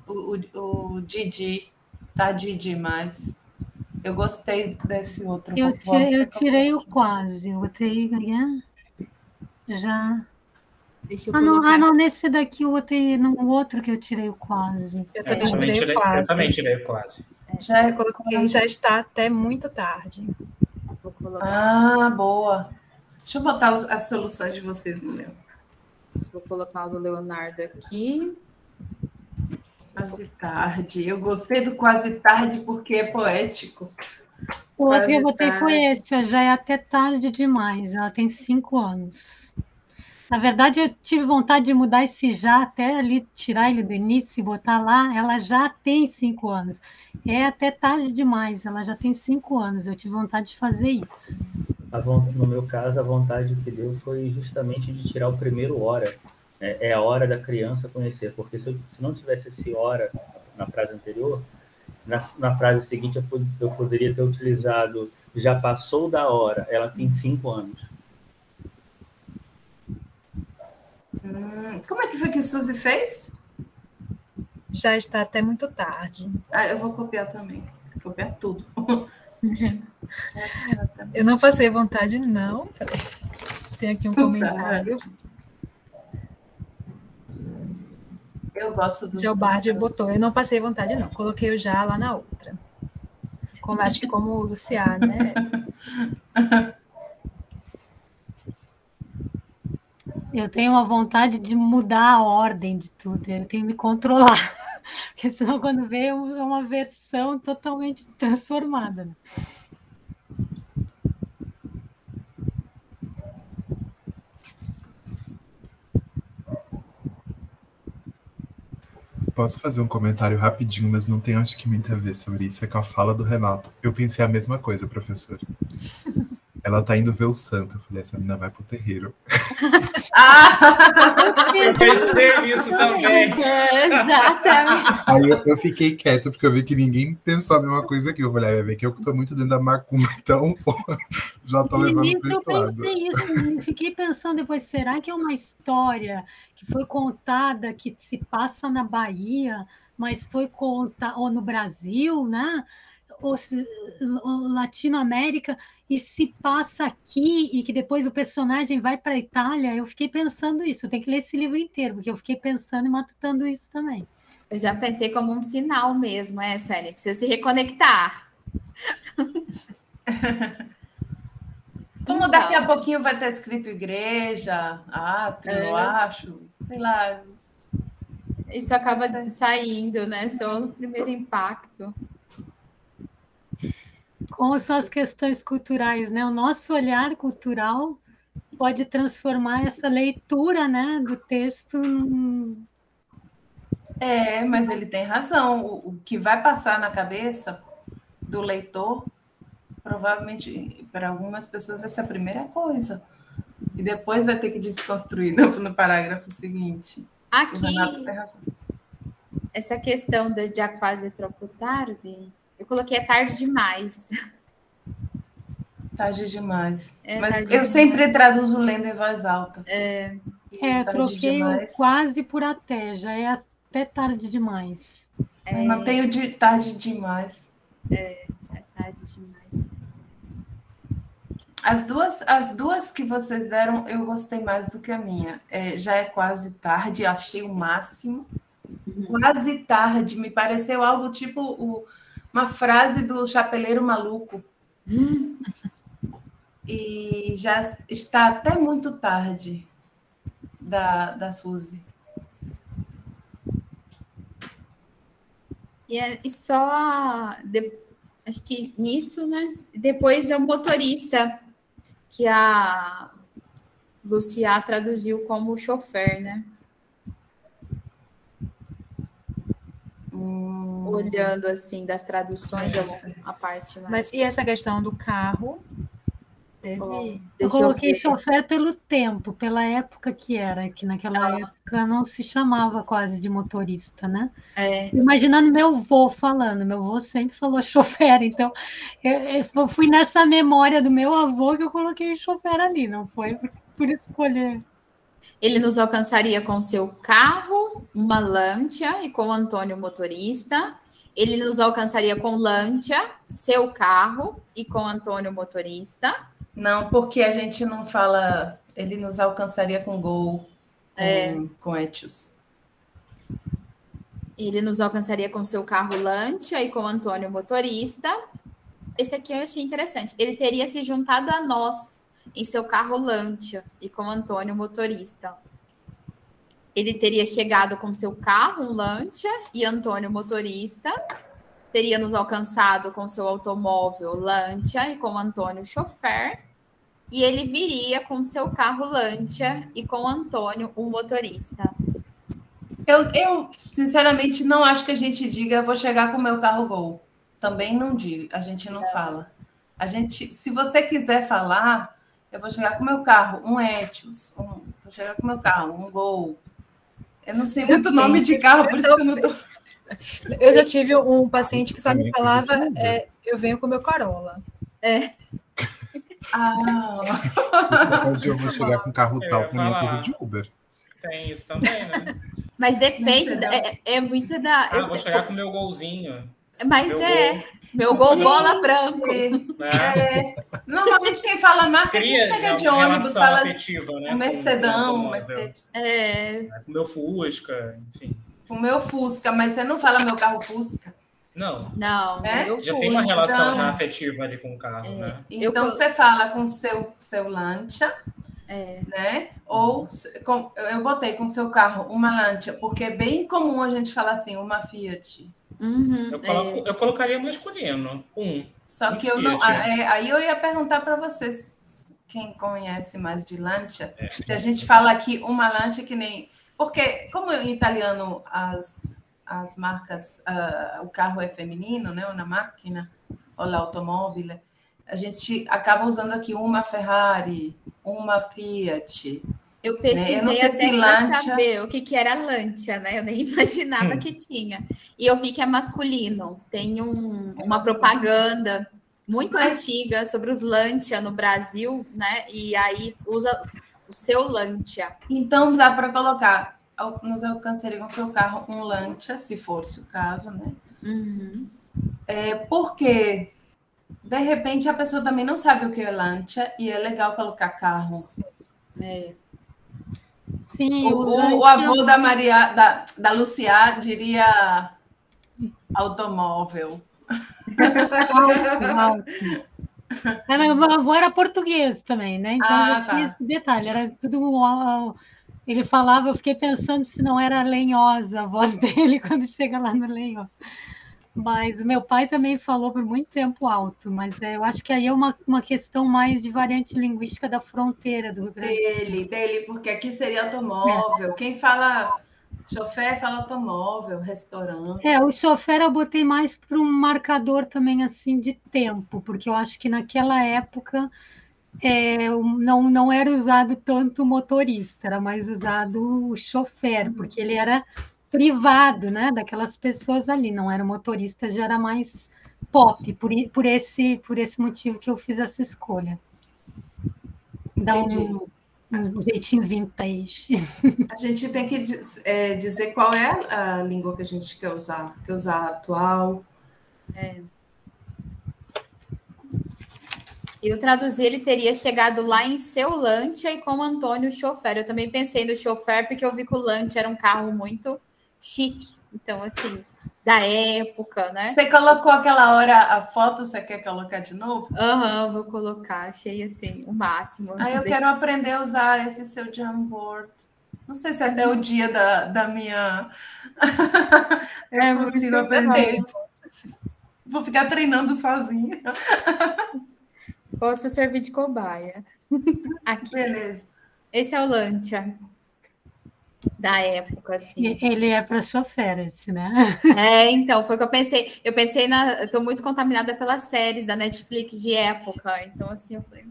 o Didi. Tá Didi mais. Eu gostei desse outro. Eu tirei o quase. Eu botei. Já. Deixa eu não, nesse daqui eu botei no outro que eu tirei o quase. Eu também tirei o quase. Já coloquei, já está até muito tarde. Vou colocar. Boa. Deixa eu botar as soluções de vocês no meu. Vou colocar o do Leonardo aqui. Quase tarde. Eu gostei do quase tarde porque é poético. O outro que eu botei foi esse, já é até tarde demais. Ela tem 5 anos. Na verdade, eu tive vontade de mudar esse já, até ali, tirar ele do início e botar lá. Ela já tem 5 anos. É até tarde demais, ela já tem 5 anos. Eu tive vontade de fazer isso. No meu caso, a vontade que deu foi justamente de tirar o primeiro hora. É a hora da criança conhecer, porque se não tivesse esse hora na frase anterior, na frase seguinte eu poderia ter utilizado já passou da hora, ela tem 5 anos. Como é que foi que Suzy fez? Já está até muito tarde. Eu vou copiar também. Vou copiar tudo. Eu não passei vontade, não. Tem aqui um comentário. Eu gosto do... Já o Bard botou. Eu não passei vontade, não. Coloquei o já lá na outra. Acho que como o Luciá, né? Eu tenho uma vontade de mudar a ordem de tudo. Eu tenho que me controlar. Porque senão quando vem é uma versão totalmente transformada. Né? Posso fazer um comentário rapidinho, mas não tem acho que muito a ver sobre isso. É com a fala do Renato. Eu pensei a mesma coisa, professor. Ela tá indo ver o santo. Eu falei, essa menina vai pro terreiro. Eu pensei nisso também. Exatamente. Aí eu fiquei quieto, porque eu vi que ninguém pensou a mesma coisa que eu. Falei, vai ver que eu tô muito dentro da macumba, então já tô levando pra esse lado. Eu pensei isso, fiquei pensando depois, será que é uma história que foi contada, que se passa na Bahia, mas foi contada, ou no Brasil, né? Ou Latinoamérica, e se passa aqui, e que depois o personagem vai para a Itália? Eu fiquei pensando isso, eu tenho que ler esse livro inteiro, porque eu fiquei pensando e matutando isso também. Eu já pensei como um sinal mesmo, Sônia? Precisa se reconectar. Como daqui a pouquinho vai estar escrito igreja, átrio, eu acho, sei lá. Isso acaba saindo, né? Só o primeiro impacto. Como são as questões culturais, né? O nosso olhar cultural pode transformar essa leitura, né, do texto num... Mas ele tem razão. O que vai passar na cabeça do leitor, provavelmente, para algumas pessoas, vai ser a primeira coisa. E depois vai ter que desconstruir no parágrafo seguinte. Aqui, o Renato tem razão. Essa questão de já quase troco tarde... Eu coloquei tarde demais. Tarde demais. Mas tarde eu demais. Sempre traduzo lendo em voz alta. Troquei demais. O quase por até. Já é até tarde demais. Não tenho de tarde demais. É tarde demais. As duas que vocês deram, eu gostei mais do que a minha. Já é quase tarde, achei o máximo. Quase tarde, me pareceu algo tipo... uma frase do Chapeleiro Maluco. E já está até muito tarde da Suzy. E só... acho que nisso, né? Depois é o motorista, que a Luciá traduziu como chofer, né? Olhando assim das traduções, a parte mais. Mas e essa questão do carro? Eu coloquei chofer pelo tempo, pela época que era, que naquela época não se chamava quase de motorista, né? Imaginando meu avô falando, meu avô sempre falou chofer, então eu fui nessa memória do meu avô que eu coloquei chofer ali, não foi por escolher. Ele nos alcançaria com seu carro carro, uma lancha e com Antônio motorista. Ele nos alcançaria com lancha, seu carro e com Antônio motorista. Não, porque a gente não fala... Ele nos alcançaria com Gol, com Etios. Ele nos alcançaria com seu carro lancha e com Antônio motorista. Esse aqui eu achei interessante. Ele teria se juntado a nós em seu carro lancha e com Antônio motorista. Ele teria chegado com seu carro, um lancha e Antônio motorista. Teria nos alcançado com seu automóvel lancha e com Antônio chofer. E ele viria com seu carro lancha e com Antônio, um motorista. Eu, sinceramente, não acho que a gente diga vou chegar com o meu carro Gol. Também não digo, a gente não fala. A gente, se você quiser falar, eu vou chegar com o meu carro, um Etios, vou chegar com o meu carro, um Gol. Eu não sei muito nome de carro, por isso que eu não tô... Eu já tive um paciente que só me falava, eu venho com o meu Corolla. Mas eu vou chegar com carro tal, pra mim é coisa de Uber. Tem isso também, né? Mas depende, é muito da... vou chegar com o meu golzinho. Mas meu gol bola branco. Normalmente quem fala marca é quem chega de ônibus, fala afetiva, né? Um Mercedão, Mercedes. Com o meu Fusca, enfim. Com o meu Fusca, mas você não fala meu carro Fusca. Não. Já tem uma relação já afetiva ali com o carro, né? Então você fala com seu lancha, né? Ou eu botei com seu carro uma lancha, porque é bem comum a gente falar assim, uma Fiat. Eu colocaria masculino, Só que eu não. Aí eu ia perguntar para vocês, quem conhece mais de lancha, se a gente fala aqui uma lancha que nem. Porque, como em italiano as marcas, o carro é feminino, né? Uma máquina, ou l'automobile, a gente acaba usando aqui uma Ferrari, uma Fiat. Eu pesquisei até para saber o que era lancha, né? Eu nem imaginava que tinha. E eu vi que é masculino. Tem uma propaganda muito antiga sobre os lancha no Brasil, né? E aí usa o seu lancha. Então dá para colocar, nos alcançaria com seu carro um lancha, se fosse o caso, né? Porque de repente a pessoa também não sabe o que é lancha e é legal colocar carro. Sim, o avô da Maria, da Lucia diria automóvel. Meu avô era português também, né? Então tinha esse detalhe, era tudo. Ele falava, eu fiquei pensando se não era lenhosa a voz dele quando chega lá no lenho. Mas o meu pai também falou por muito tempo alto, mas eu acho que aí é uma questão mais de variante linguística da fronteira do Rio Grande do Sul. Dele, porque aqui seria automóvel. Quem fala chofer fala automóvel, restaurante. O chofer eu botei mais para um marcador também assim de tempo, porque eu acho que naquela época não era usado tanto o motorista, era mais usado o chofer, porque ele era privado, né, daquelas pessoas ali, não era motorista, já era mais pop, por esse motivo que eu fiz essa escolha. Dá um jeitinho vintage. A gente tem que dizer qual é a língua que a gente quer usar atual. Eu traduzi, ele teria chegado lá em seu lancha e com Antônio chofer. Eu também pensei no chofer, porque eu vi que o lancha era um carro muito chique. Então, assim, da época, né? Você colocou aquela hora a foto, você quer colocar de novo? Vou colocar. Achei, assim, o máximo. Eu quero aprender a usar esse seu Jamboard. Não sei se até o dia da minha... eu consigo aprender. Vou ficar treinando sozinha. Posso servir de cobaia. Aqui. Beleza. Esse é o lancha da época, assim. Ele é para chofer, esse, né? Então, foi o que eu pensei. Eu pensei eu tô muito contaminada pelas séries da Netflix de época. Então, assim, eu falei...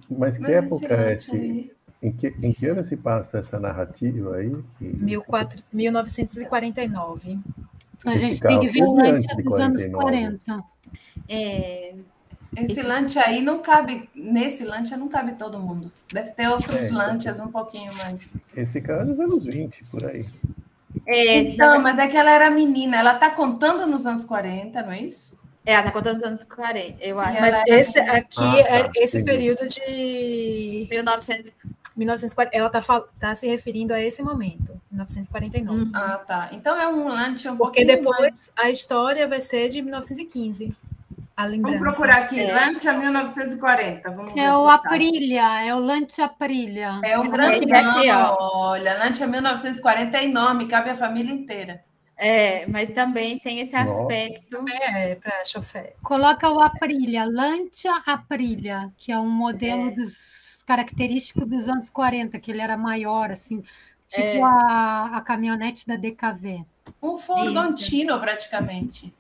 Mas que época é esse? Em que ano se passa essa narrativa aí? 1949. A gente tem que ver o lancha dos anos 40. Esse lancha aí não cabe, nesse lancha não cabe todo mundo. Deve ter outros lanchas um pouquinho mais. Esse cara é dos anos 20, por aí. Então, mas é que ela era menina, ela está contando nos anos 40, não é isso? Ela está contando nos anos 40, eu acho. Mas esse aqui esse período de 1940, ela está se referindo a esse momento, 1949. Ah, tá. Então é um lance porque depois a história vai ser de 1915. Vamos procurar aqui, Lancia 1940. Vamos ver o Aprilia, é o Lancia Aprilia. É o grandão, olha, Lancia 1940 é enorme, cabe a família inteira. Mas também tem esse aspecto. Para chofer. Coloca o Aprilia, Lancia Aprilia, que é um modelo característico dos anos 40, que ele era maior, assim, tipo a caminhonete da DKV. Um furgontino, praticamente.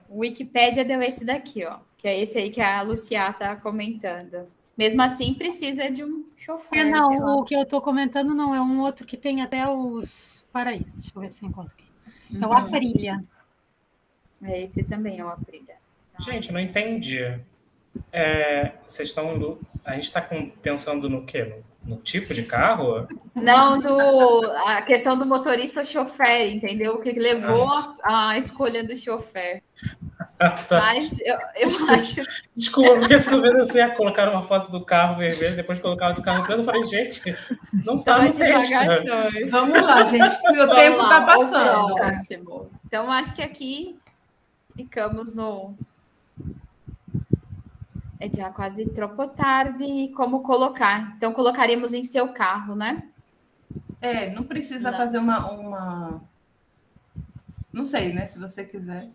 O Wikipédia deu esse daqui, ó, que é esse aí que a Lucia está comentando. Mesmo assim, precisa de um chofer. Não, o que eu estou comentando não é um outro que tem até os... Para aí, deixa eu ver se eu encontro aqui. É o Aprilia. Esse também é o Aprilia. Gente, não entendi. Vocês estão... A gente está pensando no quê? No tipo de carro? Não, a questão do motorista ou chofer, entendeu? O que levou a escolha do chofer. Tá. Mas eu acho... Desculpa, porque se vendo assim, colocaram uma foto do carro vermelho, depois colocaram esse carro preto, eu falei, gente, não tá no texto. Vamos lá, gente, que o tempo tá passando. Então, acho que aqui ficamos no... já quase troco tarde, como colocar. Então, colocaríamos em seu carro, né? Não precisa fazer uma... Não sei, né? Se você quiser.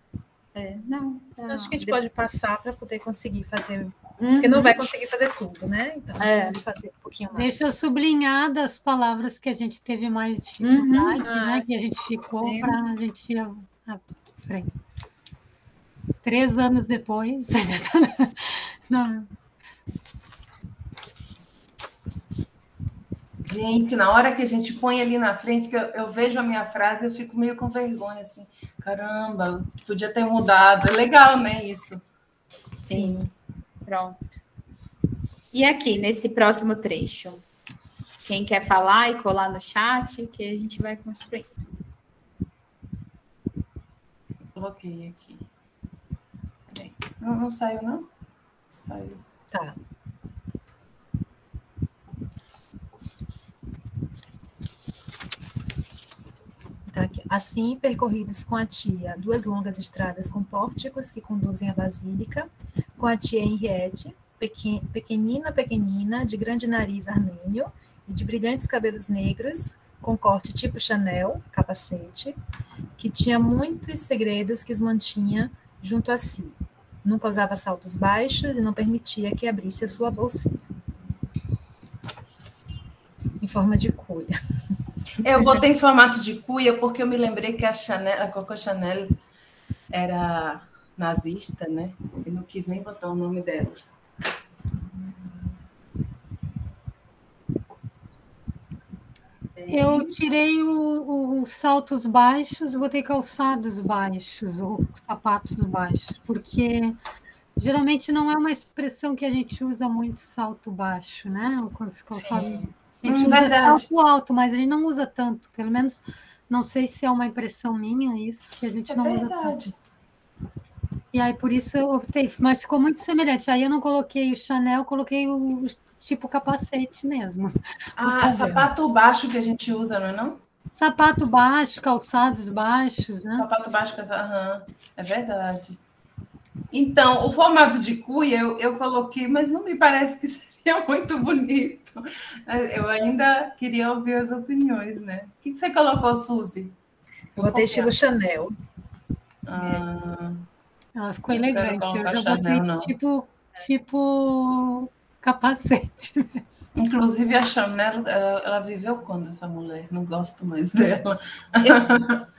Não. Acho que a gente pode passar para poder conseguir fazer... Porque não vai conseguir fazer tudo, né? Então, pode fazer um pouquinho mais. Deixa sublinhadas as palavras que a gente teve mais dificuldade, né? Que a gente ficou para a gente ir à frente. 3 anos depois. Não. Gente, na hora que a gente põe ali na frente, que eu vejo a minha frase, eu fico meio com vergonha, assim. Caramba, podia ter mudado. É legal, né, isso? Sim. Pronto. E aqui, nesse próximo trecho? Quem quer falar e colar no chat, que a gente vai construir. Coloquei aqui. Não saiu, não? Saiu. Tá. Então, aqui. Assim, percorridos com a tia 2 longas estradas com pórticos que conduzem à Basílica, com a tia Henriette, pequenina, de grande nariz armênio e de brilhantes cabelos negros, com corte tipo Chanel, capacete, que tinha muitos segredos que os mantinha junto a si. Nunca usava saltos baixos e não permitia que abrisse a sua bolsinha. Em forma de cuia. Eu botei em formato de cuia porque eu me lembrei que a Coco Chanel era nazista, né? E não quis nem botar o nome dela. Eu tirei os saltos baixos, botei calçados baixos ou sapatos baixos, porque geralmente não é uma expressão que a gente usa muito salto baixo, né? A gente usa salto alto, mas a gente não usa tanto, pelo menos não sei se é uma impressão minha isso, que a gente não usa tanto. E aí por isso eu optei, mas ficou muito semelhante. Aí eu não coloquei o Chanel, coloquei o tipo capacete mesmo. Sapato baixo que a gente usa, não é não? Sapato baixo, calçados baixos, né? Sapato baixo, é verdade. Então, o formato de cuia eu coloquei, mas não me parece que seria muito bonito. Eu ainda queria ouvir as opiniões, né? O que você colocou, Suzy? Eu botei estilo Chanel. Ela ficou elegante. Eu já botei tipo capacete. Inclusive, a Chanel, ela viveu quando, essa mulher? Não gosto mais dela.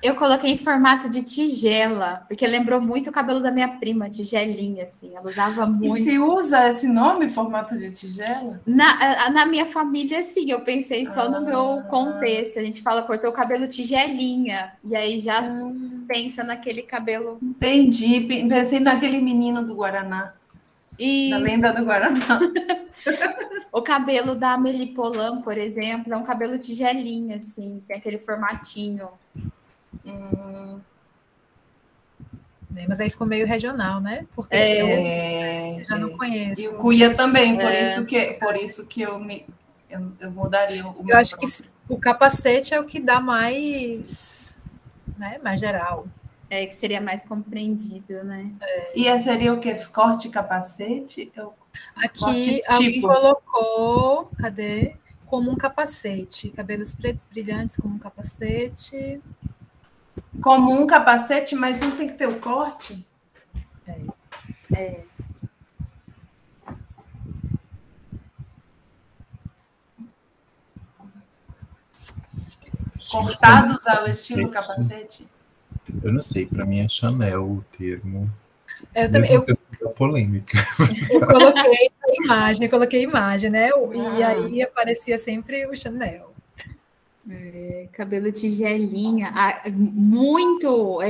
Eu coloquei em formato de tigela, porque lembrou muito o cabelo da minha prima, tigelinha, assim. Ela usava muito. E se usa esse nome, formato de tigela? Na minha família, sim. Eu pensei só no meu contexto. A gente fala, cortou o cabelo tigelinha. E aí já pensa naquele cabelo. Entendi. Pensei naquele menino do Guaraná. Da lenda do Guaraná. O cabelo da Amélie Poulain, por exemplo, é um cabelo tigelinha, assim, tem aquele formatinho. Mas aí ficou meio regional, né? Porque eu já não conheço. E o cuia também, por isso que eu mudaria o meu. Eu acho que o capacete é o que dá mais, né, mais geral. Que seria mais compreendido, né? E seria o quê? Corte capacete? Aqui alguém colocou, cadê? Como um capacete. Cabelos pretos brilhantes como um capacete. Como um capacete, mas não tem que ter o corte? Cortados ao estilo capacete? Eu não sei, para mim é Chanel o termo. Eu também. Polêmica. Eu coloquei imagem, né? E aí aparecia sempre o Chanel. Cabelo tigelinha, muito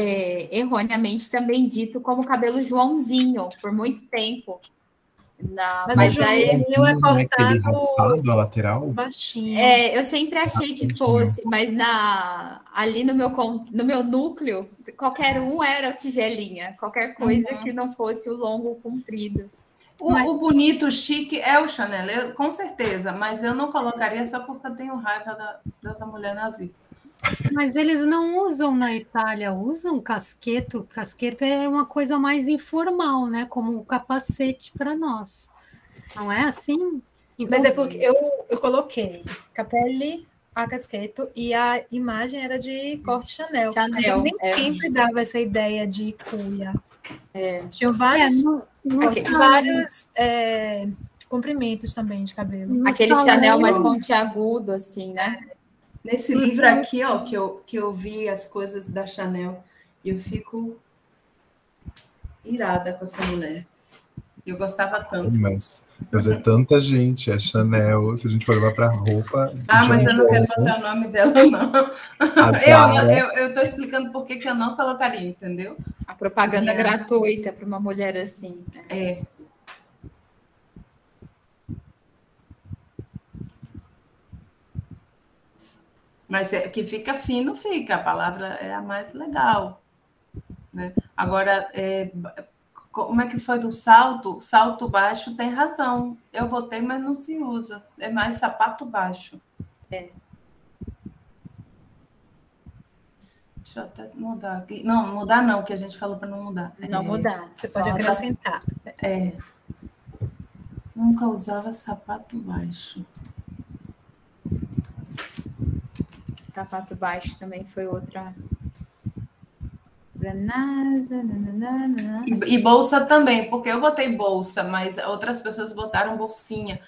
erroneamente também dito como cabelo Joãozinho, por muito tempo. Mas o Joãozinho é cortado raspado, a lateral? Baixinho. Eu sempre achei que fosse, mas ali no meu núcleo, qualquer um era o tigelinha, qualquer coisa que não fosse o longo comprido. O bonito, o chique é o Chanel, com certeza, mas eu não colocaria só porque eu tenho raiva dessa mulher nazista. Mas eles não usam na Itália, usam casqueto. Casqueto é uma coisa mais informal, né? Como o capacete para nós. Não é assim? Então, mas é porque eu coloquei capelli a casqueto e a imagem era de corte Chanel. Então, nem sempre dava essa ideia de cuia. Tinham vários, vários comprimentos também de cabelo. Aquele Chanel mais pontiagudo, assim, né? Nesse livro aqui, ó, que eu vi as coisas da Chanel, eu fico irada com essa mulher. Eu gostava tanto. Mas é tanta gente, é Chanel, se a gente for levar para roupa... Mas eu não quero botar o nome dela, não. Eu tô explicando por que eu não colocaria, entendeu? A propaganda gratuita para uma mulher assim. Mas que fica fino, fica. A palavra é a mais legal. Né? Agora, como é que foi do salto? Salto baixo tem razão. Eu botei, mas não se usa. É mais sapato baixo. Deixa eu até mudar aqui. Não, mudar não, que a gente falou para não mudar. Não mudar. Você pode acrescentar. Nunca usava sapato baixo. Sapato baixo também foi outra. E bolsa também, porque eu botei bolsa, mas outras pessoas botaram bolsinha.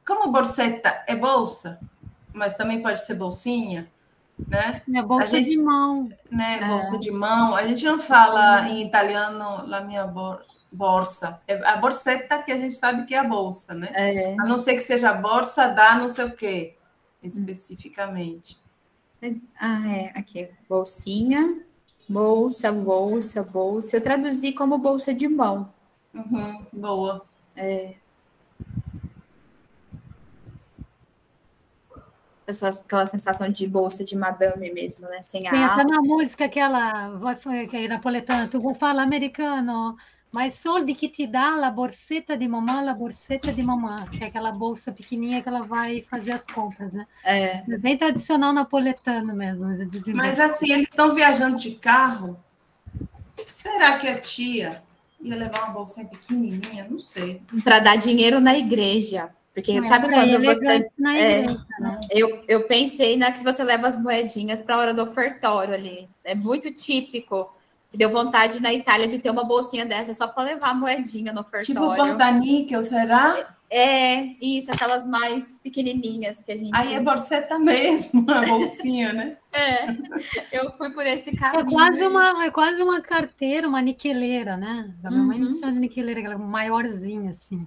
Como borseta é bolsa, mas também pode ser bolsinha, né? É bolsa de mão. Né? Bolsa de mão. A gente não fala em italiano la minha borsa. É a borseta que a gente sabe que é a bolsa, né? A não ser que seja borsa da não sei o quê, especificamente. Aqui, bolsinha, bolsa. Eu traduzi como bolsa de mão. Boa. Aquela sensação de bolsa de madame mesmo, né? Sem tem até na música aquela que é napoletana, tu não fala americano, mas soldi que te dá la borsetta de mamã, que é aquela bolsa pequenininha que ela vai fazer as compras, né? É bem tradicional napoletano mesmo. Mas assim, eles estão viajando de carro, será que a tia ia levar uma bolsinha pequenininha? Não sei. Para dar dinheiro na igreja. Porque sabe quando você... Na igreja, né? Eu pensei que você leva as moedinhas para a hora do ofertório ali. É muito típico. Deu vontade na Itália de ter uma bolsinha dessa só para levar a moedinha no ofertório. Tipo porta-níquel, será? Isso, aquelas mais pequenininhas que a gente... Aí é borseta mesmo, a bolsinha, né? Eu fui por esse caminho. É quase uma carteira, uma niqueleira, né? A minha mãe não chama de niqueleira, aquela maiorzinha, assim.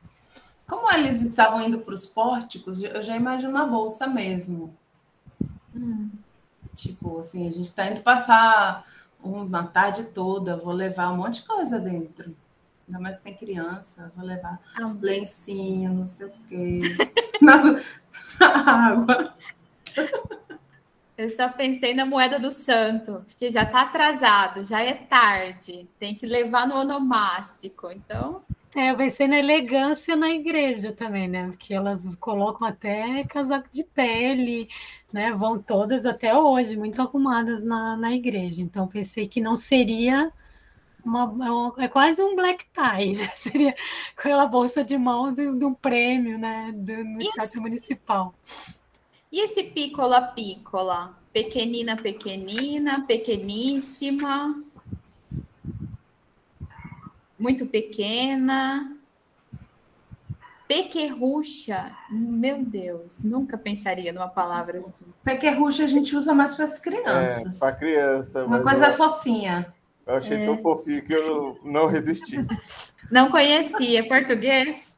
Como eles estavam indo para os pórticos, eu já imagino uma bolsa mesmo. Tipo, assim, a gente está indo passar uma tarde toda, vou levar um monte de coisa dentro. Ainda mais que tem criança, vou levar lencinho, não sei o quê. Não, água. Eu só pensei na moeda do santo, porque já está atrasado, já é tarde, tem que levar no onomástico, então... Eu pensei na elegância na igreja também, né? Porque elas colocam até casaco de pele, né? Vão todas até hoje, muito arrumadas na igreja. Então, pensei que não seria é quase um black tie, né? Seria aquela bolsa de mão de um prêmio, né? No Teatro Municipal. E esse piccola? Pequenina, pequeníssima, muito pequena, pequerrucha. Meu Deus, nunca pensaria numa palavra assim. Pequerrucha a gente usa mais para as crianças. Para criança. Uma coisa fofinha. Eu achei tão fofinho que eu não resisti. Não conhecia português?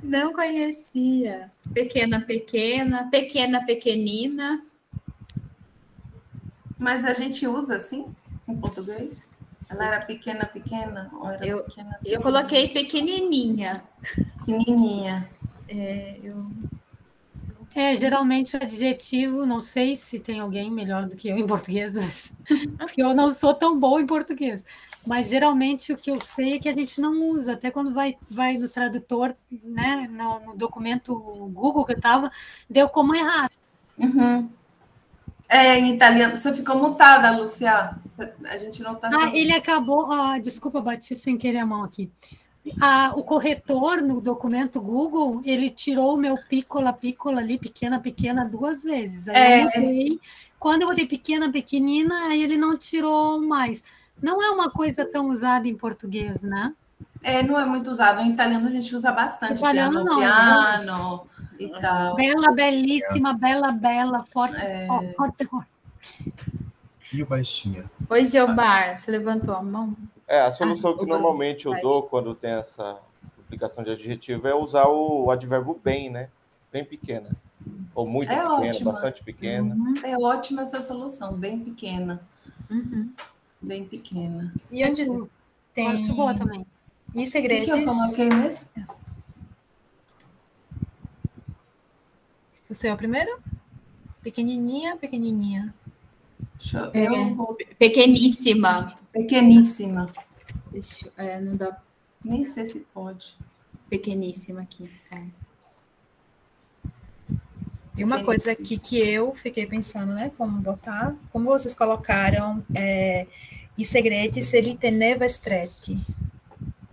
Não conhecia. Pequena, pequenina. Mas a gente usa assim, em português? Ela era pequena? Ou era pequena? Eu coloquei pequenininha. Pequenininha. Geralmente o adjetivo, não sei se tem alguém melhor do que eu em português, porque eu não sou tão boa em português, mas geralmente o que eu sei é que a gente não usa, até quando vai no tradutor, né, no documento Google que eu estava, deu como errado. Uhum. Em italiano, você ficou mutada, Lúcia, a gente não está... ele acabou, desculpa, bati sem querer a mão aqui. O corretor no documento Google, ele tirou o meu piccola ali, pequena, 2 vezes. Aí eu mudei. Quando eu botei pequenina, aí ele não tirou mais. Não é uma coisa tão usada em português, né? Não é muito usado. Em italiano a gente usa bastante. Italiano não. Piano e tal. Bela, belíssima, bela, forte. E o baixinha? Oi, Gilmar, você levantou a mão? A solução que normalmente eu dou quando tem essa duplicação de adjetivo é usar o advérbio bem, né? Bem pequena. Ou muito pequena, ótima. Bastante pequena. É ótima essa solução, bem pequena. Bem pequena. E onde tem... Acho boa também. E segredos? O que eu coloquei mesmo? O seu é o primeiro? Pequenininha. Pequeníssima. Deixa, não dá. Nem sei se pode. Pequeníssima aqui. E uma coisa aqui que eu fiquei pensando, né? Como botar, como vocês colocaram, i segreti se li teneva stretti.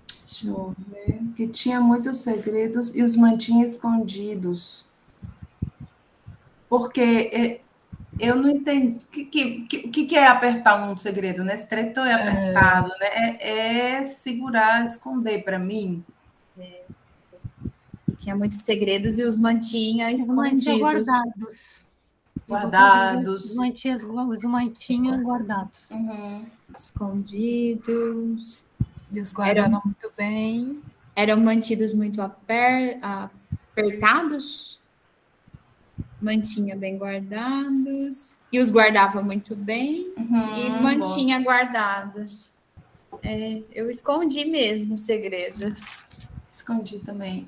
Deixa eu ver. Que tinha muitos segredos e os mantinha escondidos. Porque eu não entendi. O que é apertar um segredo, né? Estreito é apertado, né? É segurar, esconder para mim. Tinha muitos segredos e os mantinha escondidos. Guardados. Os mantinha guardados. Escondidos. E os guardavam muito bem. Eram mantidos muito apertados. Mantinha bem guardados. E os guardava muito bem. E mantinha guardados. Eu escondi mesmo os segredos. Escondi também.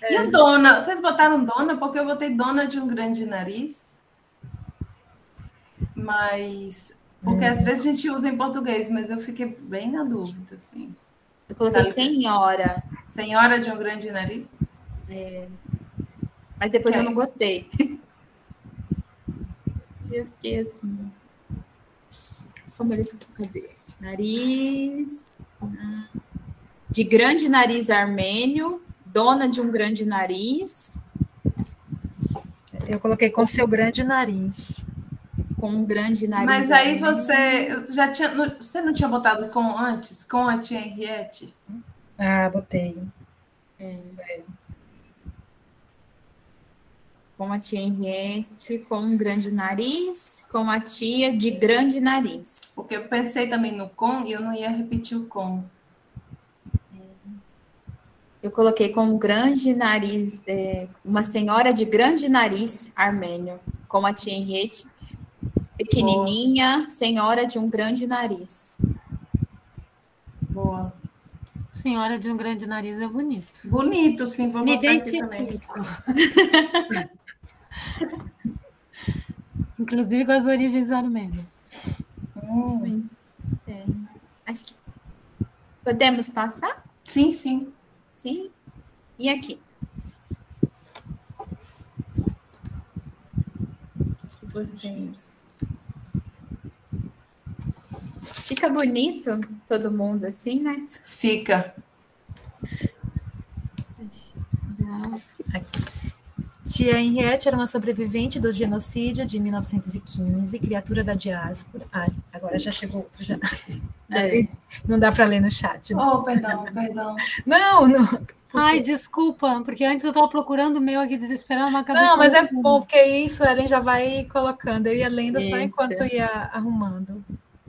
E a dona? Vocês botaram dona? Porque eu botei dona de um grande nariz. Mas... Porque às vezes a gente usa em português, mas eu fiquei bem na dúvida, assim. Eu coloquei senhora. Senhora de um grande nariz? Mas depois eu não gostei. Eu fiquei assim. Como eles... Cadê? Nariz... De grande nariz armênio, dona de um grande nariz. Eu coloquei com seu grande nariz. Com um grande nariz. Mas aí você não tinha botado com antes? Com a tia Henriette? Botei. Com a tia Henriette, com um grande nariz, com a tia de grande nariz. Porque eu pensei também no com e eu não ia repetir o com. Eu coloquei com um grande nariz, uma senhora de grande nariz armênio, como a tia Henriette, pequenininha, senhora de um grande nariz. Boa. Senhora de um grande nariz é bonito. Bonito, sim. Vou Me botar aqui também. identifico. Inclusive com as origens armênias. Acho que podemos passar? Sim, sim. Sim. E aqui? Se vocês... Fica bonito todo mundo assim, né? Fica. Tia Henriette era uma sobrevivente do genocídio de 1915, criatura da diáspora. Agora já chegou outro já. Não dá para ler no chat. Né? Oh, perdão. Não. Ai, desculpa, porque antes eu estava procurando o meu aqui desesperado, mas acabei. Não, mas é bom, porque isso a Ellen já vai colocando. Eu ia lendo só enquanto ia arrumando.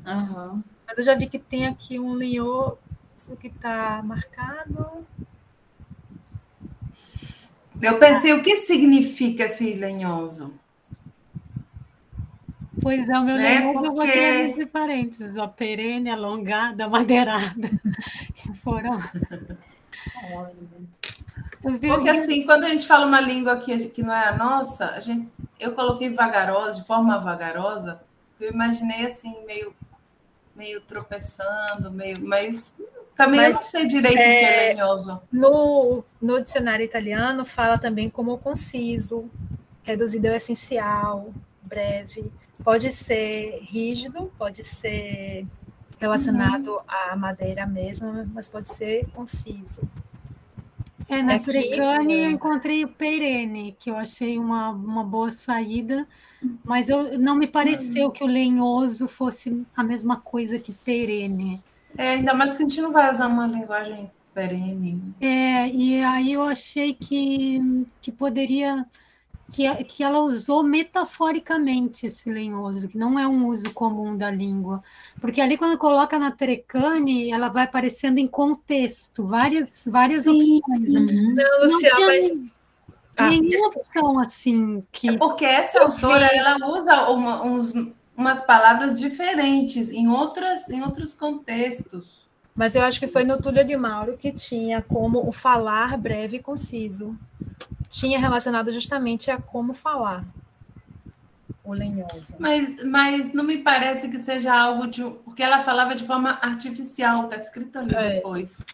Uhum. Mas eu já vi que tem aqui um lenhoso que está marcado. Eu pensei, o que significa esse lenhoso? Pois é, o meu lenhoso eu botei entre parênteses, ó, perene, alongada, madeirada. Foram... Porque assim, quando a gente fala uma língua que não é a nossa, eu coloquei vagarosa, de forma vagarosa, eu imaginei assim, meio tropeçando, mas também eu não sei direito o que é lenhoso. No dicionário italiano fala também como conciso, reduzido ao essencial, breve. Pode ser rígido, pode ser relacionado à madeira mesmo, mas pode ser conciso. Na Trecane eu encontrei o perene, que eu achei uma boa saída, mas não me pareceu que o lenhoso fosse a mesma coisa que perene. Ainda mais que a gente não vai usar uma linguagem perene. E aí eu achei que poderia... Que ela usou metaforicamente esse lenhoso, que não é um uso comum da língua. Porque ali, quando coloca na Trecane, ela vai aparecendo em contexto, várias opções. Não, Luciana, mas... nenhuma opção assim que... Porque essa autora, ela usa umas palavras diferentes em outros contextos. Mas eu acho que foi no Túlio de Mauro que tinha como o falar breve e conciso. Tinha relacionado justamente a como falar o lenhoso. Mas não me parece que seja algo porque ela falava de forma artificial, está escrito ali depois.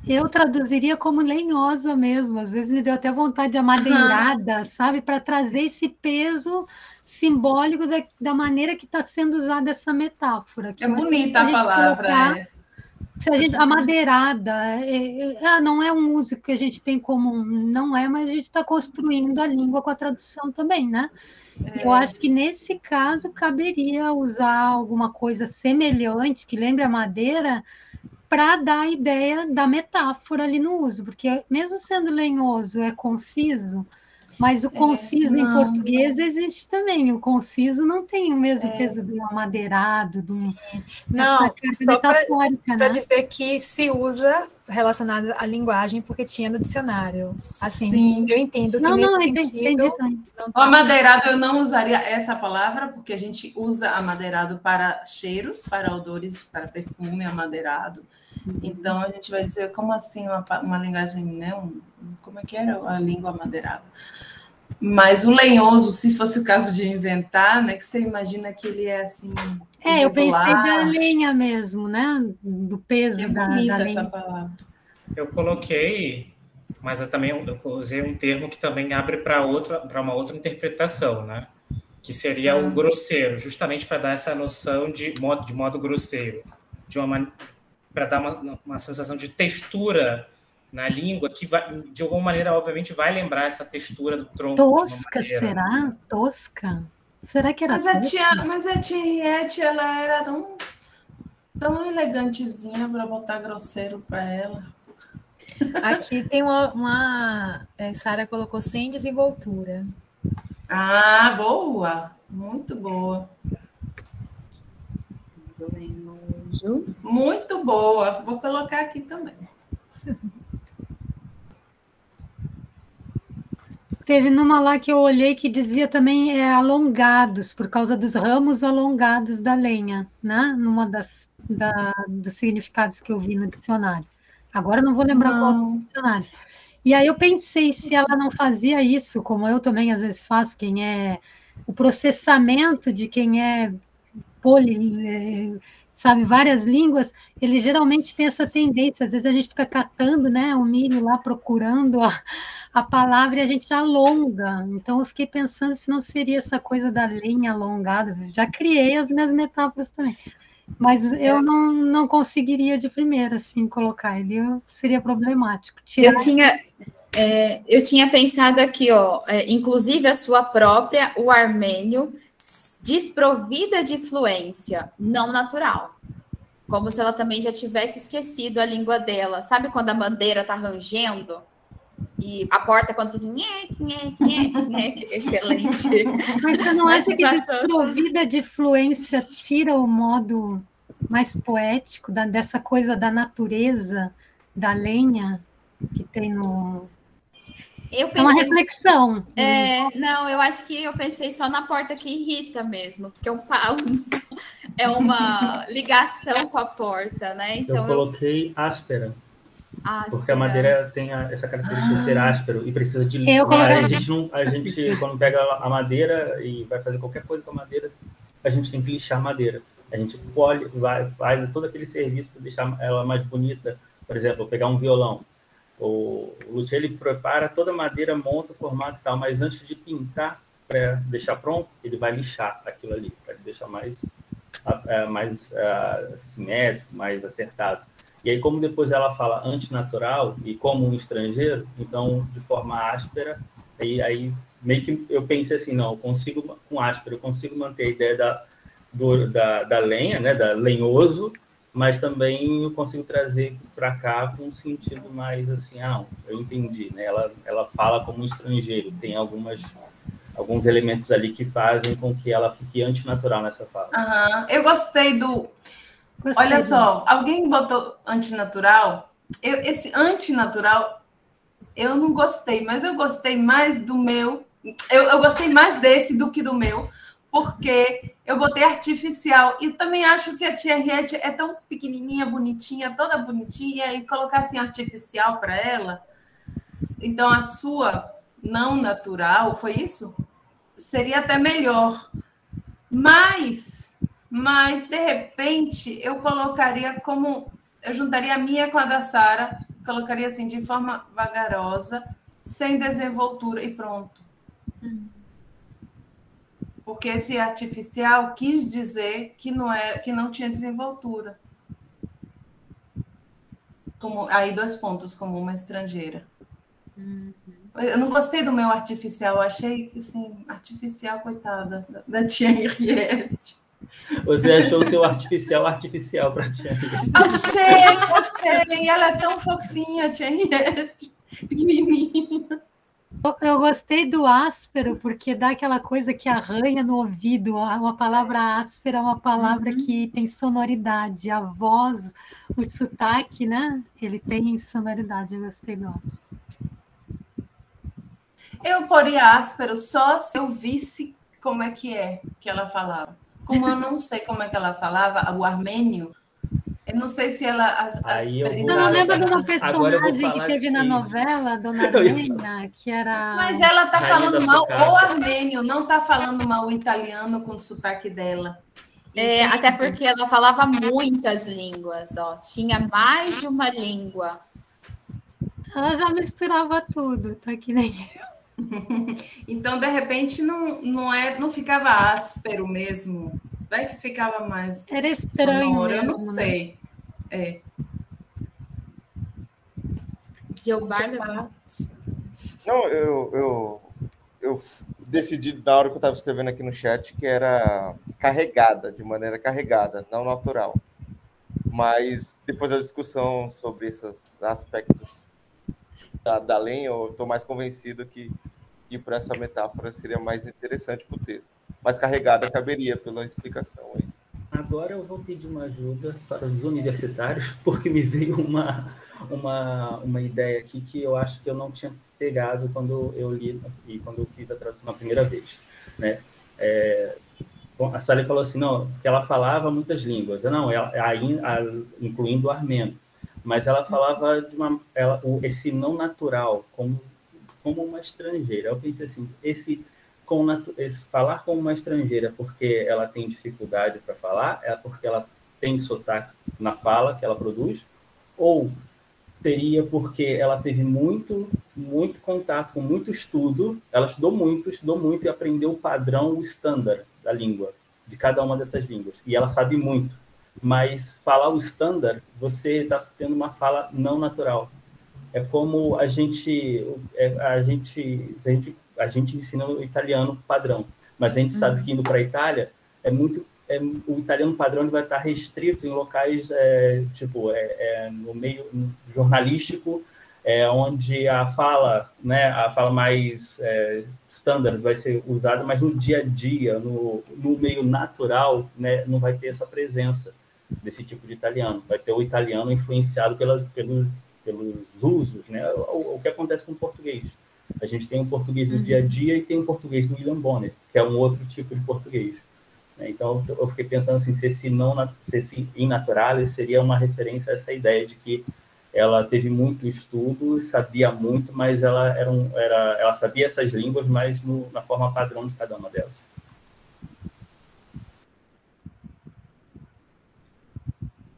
Eu traduziria como lenhosa mesmo, às vezes me deu até vontade de amadeirada, sabe? Para trazer esse peso simbólico da maneira que está sendo usada essa metáfora. É bonita a palavra, amadeirada, não é um uso que a gente tem comum, não é, mas a gente está construindo a língua com a tradução também, né? Eu acho que nesse caso caberia usar alguma coisa semelhante, que lembre a madeira, para dar a ideia da metáfora ali no uso, porque mesmo sendo lenhoso, é conciso, mas o conciso em português existe também. O conciso não tem o mesmo peso do amadeirado, não, metafórica, para dizer que se usa relacionado à linguagem, porque tinha no dicionário. Assim, sim. Eu entendo que nesse sentido... O amadeirado eu não usaria essa palavra, porque a gente usa amadeirado para cheiros, para odores, para perfume amadeirado. Então, a gente vai dizer, como assim uma linguagem, né? Como é que era a língua amadeirada? Mas o lenhoso, se fosse o caso de inventar, né? Que você imagina que ele é assim... eu pensei da lenha mesmo, né? Do peso da lenha. Essa palavra. Eu coloquei, mas eu também usei um termo que também abre para uma outra interpretação, né? Que seria o grosseiro, justamente para dar essa noção de modo grosseiro, para dar uma sensação de textura na língua que de alguma maneira, obviamente, vai lembrar essa textura do tronco. Tosca, será? Tosca? Será que era tosca? Mas a tia Henriette, ela era tão elegantezinha para botar grosseiro para ela. Aqui tem Sara colocou sem desenvoltura. Boa! Muito boa. Muito boa. Vou colocar aqui também. Teve numa lá que eu olhei que dizia também alongados, por causa dos ramos alongados da lenha, né? Numa das dos significados que eu vi no dicionário. Agora eu não vou lembrar qual é o dicionário. E aí eu pensei, se ela não fazia isso, como eu também às vezes faço, quem é o processamento de quem é sabe, várias línguas, ele geralmente tem essa tendência, às vezes a gente fica catando, né, o milho lá, procurando a palavra e a gente alonga. Então eu fiquei pensando se não seria essa coisa da lenha alongada. Já criei as minhas metáforas também. Mas eu não conseguiria de primeira, assim, colocar ele, seria problemático. Eu tinha pensado aqui, inclusive a sua própria, o armênio, desprovida de fluência, não natural. Como se ela também já tivesse esquecido a língua dela. Sabe quando a bandeira está rangendo? E a porta, quando fica... Excelente. Mas você não acha que desprovida de fluência tira o modo mais poético dessa coisa da natureza, da lenha, que tem no... É uma reflexão. Não, eu acho que eu pensei só na porta que irrita mesmo, porque é uma ligação com a porta, né? Então, eu coloquei áspera. Porque a madeira tem essa característica de ser áspero e precisa de lixar. A gente, quando pega a madeira e vai fazer qualquer coisa com a madeira, a gente tem que lixar a madeira. A gente colhe, faz todo aquele serviço para deixar ela mais bonita. Por exemplo, pegar um violão. O luthier, ele prepara toda a madeira, monta o formato e tal, mas antes de pintar, para deixar pronto, ele vai lixar aquilo ali, para deixar mais simétrico, mais acertado. E aí, como depois ela fala antinatural e como um estrangeiro, então, de forma áspera, aí meio que eu pensei assim, não, com áspero, eu consigo manter a ideia da lenha, né, da lenhoso, mas também eu consigo trazer para cá com um sentido mais assim, eu entendi, né? Ela fala como um estrangeiro, tem alguns elementos ali que fazem com que ela fique antinatural nessa fala. Eu gostei Olha só, alguém botou antinatural? Esse antinatural, eu não gostei, mas eu gostei mais do meu, eu gostei mais desse do que do meu, porque eu botei artificial. E também acho que a tia Henriette é tão pequenininha, bonitinha, toda bonitinha, e colocar assim artificial para ela. Então, a sua não natural, foi isso? Seria até melhor. Mas de repente, eu colocaria eu juntaria a minha com a da Sara, colocaria assim, de forma vagarosa, sem desenvoltura, e pronto. Porque esse artificial quis dizer que não tinha desenvoltura. Aí 2 pontos, como uma estrangeira. Eu não gostei do meu artificial, eu achei que, assim, artificial, coitada, da tia Henriette. Você achou o seu artificial para tia Henriette? Achei, ela é tão fofinha, tia Henriette, pequenininha. Eu gostei do áspero, porque dá aquela coisa que arranha no ouvido. Uma palavra áspera é uma palavra que tem sonoridade. A voz, o sotaque, né? Ele tem sonoridade. Eu gostei do áspero. Eu poria áspero só se eu visse como é que ela falava. Como eu não sei como é que ela falava, o armênio, eu não sei se ela... Você não lembra de uma personagem que teve na novela, Dona Armênia, que era... Mas ela está falando mal o armênio, não está falando mal o italiano com o sotaque dela. Até porque ela falava muitas línguas, tinha mais de uma língua. Ela já misturava tudo, tá que nem eu. Então, de repente, não ficava áspero mesmo. Vai que ficava mais... Era estranho sonoro, mesmo, eu não sei. Não, eu decidi, na hora que eu estava escrevendo aqui no chat, que era carregada, de maneira carregada, não natural. Mas, depois da discussão sobre esses aspectos da lenha, eu estou mais convencido que ir para essa metáfora seria mais interessante para o texto. Mas carregada caberia pela explicação aí. Agora eu vou pedir uma ajuda para os universitários, porque me veio uma ideia aqui que eu acho que eu não tinha pegado quando eu li e quando eu fiz a tradução na primeira vez, né? a Sally falou assim, não, que ela falava muitas línguas. Não, incluindo o armênio. Mas ela falava de esse não natural, como uma estrangeira. Eu pensei assim, esse falar como uma estrangeira porque ela tem dificuldade para falar, é porque ela tem sotaque na fala que ela produz, ou seria porque ela teve muito contato, com muito estudo, ela estudou muito e aprendeu o padrão, o estándar da língua, de cada uma dessas línguas. E ela sabe muito, mas falar o estándar, você está tendo uma fala não natural. É como a gente ensina o italiano padrão, mas a gente sabe que indo para a Itália, o italiano padrão ele vai estar restrito em locais no meio jornalístico, onde a fala mais standard vai ser usada, mas no dia a dia, no meio natural, né, não vai ter essa presença desse tipo de italiano. Vai ter o italiano influenciado pelos usos, né? O que acontece com o português. A gente tem um português do dia a dia e tem um português do William Bonner, que é um outro tipo de português. Então, eu fiquei pensando assim, se esse in naturalis seria uma referência a essa ideia de que ela teve muito estudo, sabia muito, mas ela sabia essas línguas, mas na forma padrão de cada uma delas.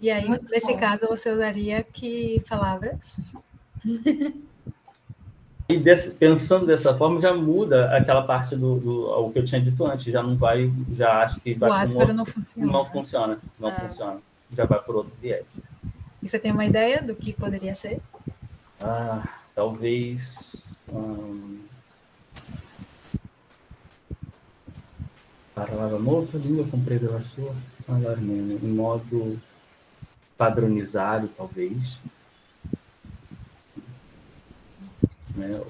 E aí, nesse caso, você usaria que palavra? E pensando dessa forma, já muda aquela parte o que eu tinha dito antes, já não vai, já acho que vai... O áspero não funciona. Não funciona. Já vai por outro viés. E você tem uma ideia do que poderia ser? Talvez... Parlava molto língua compresa la sua, em modo padronizado, talvez. Né?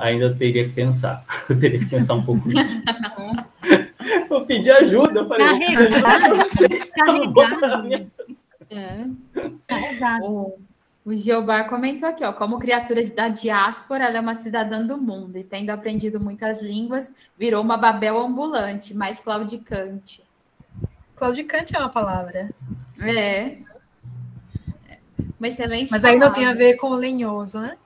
Ainda teria que pensar. Eu teria que pensar um pouco nisso. Eu pedi ajuda, eu falei, Carregado. O Gilbar comentou aqui, ó, como criatura da diáspora, ela é uma cidadã do mundo e, tendo aprendido muitas línguas, virou uma Babel ambulante, mais claudicante. Claudicante é uma palavra. Uma excelente Mas palavra. aí não tem a ver com o lenhoso, né?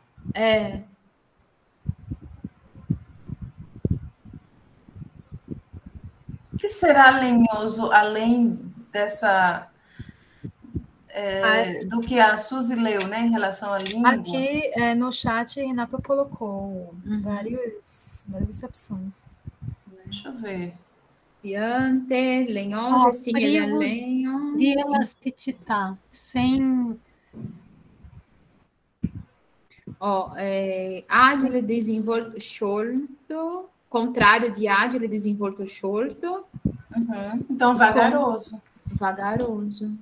O que será lenhoso, além dessa... do que a Suzy leu, né, em relação à língua? Aqui no chat, Renato colocou várias opções. Deixa eu ver. Piante, lenhoso, simile a lenho. De elasticità, sem... Agile, desenvolto, sciolto. Contrário de agile, desenvolto, sciolto. Então, vagaroso. Vagaroso.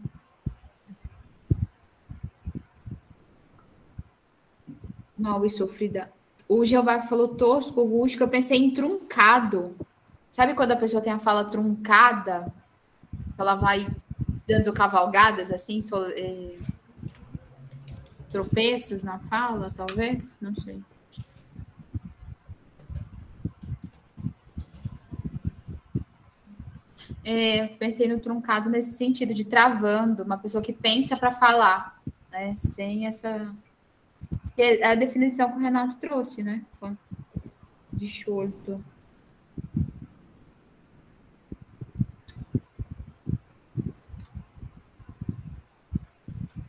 Mal e sofrida. O Jeová falou tosco, rústico. Eu pensei em truncado. Sabe quando a pessoa tem a fala truncada? Ela vai dando cavalgadas, assim, tropeços na fala, talvez? Não sei. Pensei no truncado nesse sentido, de travando. Uma pessoa que pensa para falar, né? Sem essa... É a definição que o Renato trouxe, né? De chorto.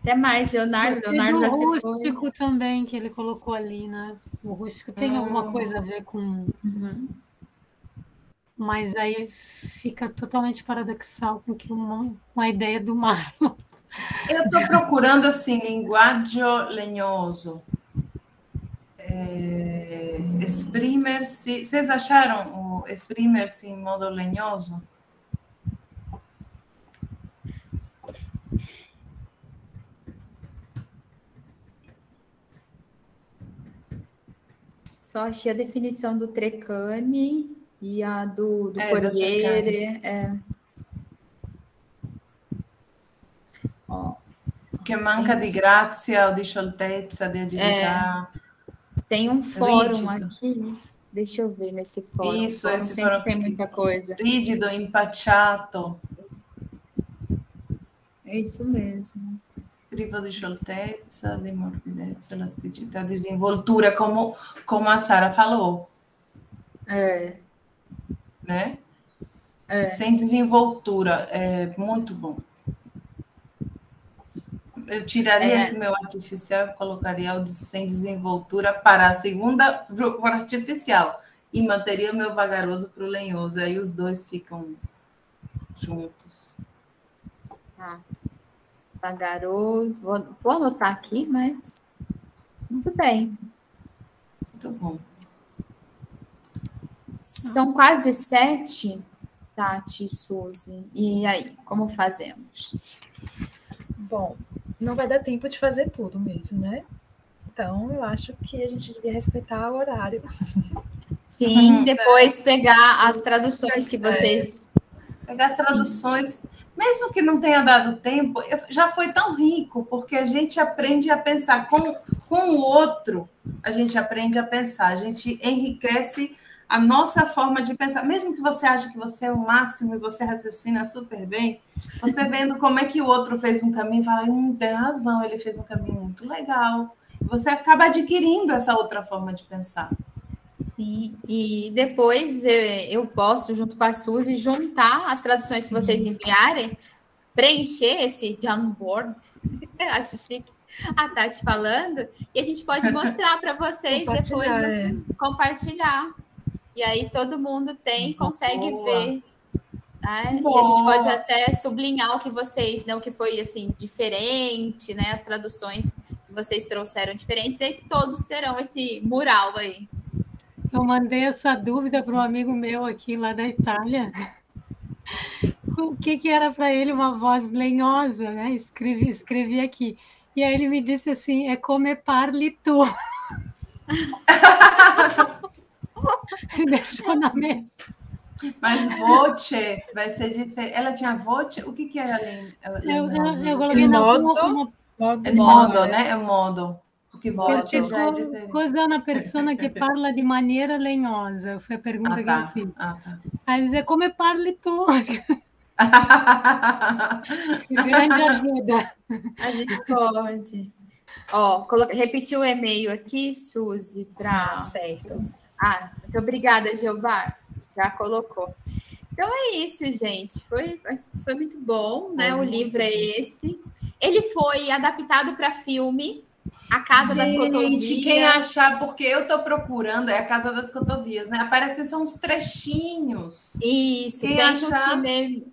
Até mais, Leonardo. Leonardo já se foi. O rústico também, que ele colocou ali, né? O rústico tem alguma coisa a ver com... Mas aí fica totalmente paradoxal com que uma ideia do mar. Eu estou procurando, assim, linguaggio lenhoso. Exprimer-se... Vocês acharam o exprimer-se em modo lenhoso? Só achei a definição do Treccani e a do Corriere. Que manca di grazia ou di scioltezza, di agilità. Tem um fórum aqui Deixa eu ver nesse fórum. Isso, esse sempre fórum tem muita coisa. Rigido, impacciato. É isso mesmo. Privo di scioltezza, di morbidezza, elasticità, desenvoltura, como a Sara falou. Né? Sem desenvoltura, é muito bom. Eu tiraria esse meu artificial e colocaria o sem desenvoltura para a segunda para artificial e manteria o meu vagaroso para o lenhoso. Aí os dois ficam juntos. Vagaroso. Vou anotar aqui, mas muito bem. Muito bom. São quase 7, Tati e Suzy. E aí, como fazemos? Bom, não vai dar tempo de fazer tudo mesmo, né? Então, eu acho que a gente devia respeitar o horário. Sim, depois pegar as traduções que vocês... Pegar as traduções, mesmo que não tenha dado tempo, já foi tão rico, porque a gente aprende a pensar com o outro, a gente aprende a pensar, a gente enriquece a nossa forma de pensar. Mesmo que você ache que você é o máximo e você raciocina super bem, você vendo como é que o outro fez um caminho, fala, tem razão, ele fez um caminho muito legal. Você acaba adquirindo essa outra forma de pensar. Sim, e depois eu posso, junto com a Suzy, juntar as traduções que vocês enviarem, preencher esse Jamboard, acho chique, a Tati falando, e a gente pode mostrar para vocês depois, compartilhar. E aí todo mundo consegue ver. Né? E a gente pode até sublinhar o que vocês, né, o que foi assim, diferente, né? As traduções que vocês trouxeram diferentes, e todos terão esse mural aí. Eu mandei essa dúvida para um amigo meu aqui lá da Itália. O que era para ele uma voz lenhosa, né? Escrevi aqui. E aí ele me disse assim, come parli tu. Deixou na mesa. Mas voce vai ser diferente. Ela tinha voce? O que era ali? Eu coloquei modo, né? É o modo. Porque voce já é diferente. Cosa una persona que parla de maneira lenhosa? Foi a pergunta que eu fiz. Aí dizer, come parli tu? Grande ajuda. A gente pode. Repetir o e-mail aqui, Suzy, para... certo. Muito obrigada, Jeová. Já colocou. Então é isso, gente. Foi muito bom, né? O livro é esse. Ele foi adaptado para filme. A Casa das Cotovias. Gente, quem achar, porque eu estou procurando, é a Casa das Cotovias, né? Aparecem são uns trechinhos. Isso,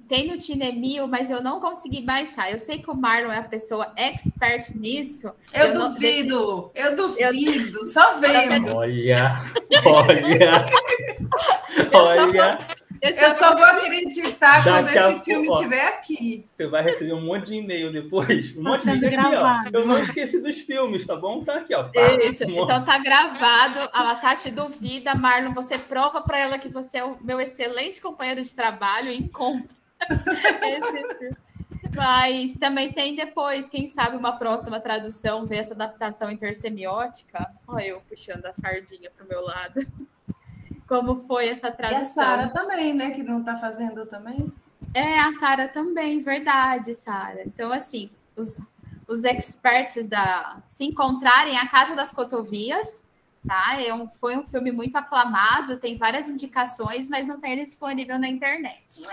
tem no Cinemil, mas eu não consegui baixar. Eu sei que o Marlon é a pessoa expert nisso. Eu duvido, só vendo. Olha. Eu só vou acreditar quando esse filme estiver aqui. Você vai receber um monte de e-mail depois. Um monte de e-mail aqui, ó. Eu não esqueci dos filmes, tá bom? Tá aqui, ó. Isso, então tá gravado. A Tati duvida. Marlon, você prova para ela que você é o meu excelente companheiro de trabalho e encontra esse filme. Mas também tem depois, quem sabe, uma próxima tradução, ver essa adaptação intersemiótica. Olha eu puxando a sardinha pro meu lado. Como foi essa tradução. E a Sara também, né? Que não está fazendo também. A Sara também, verdade, Sara. Então, assim, os experts se encontrarem a Casa das Cotovias, tá? Foi um filme muito aclamado, tem várias indicações, mas não tem ele disponível na internet.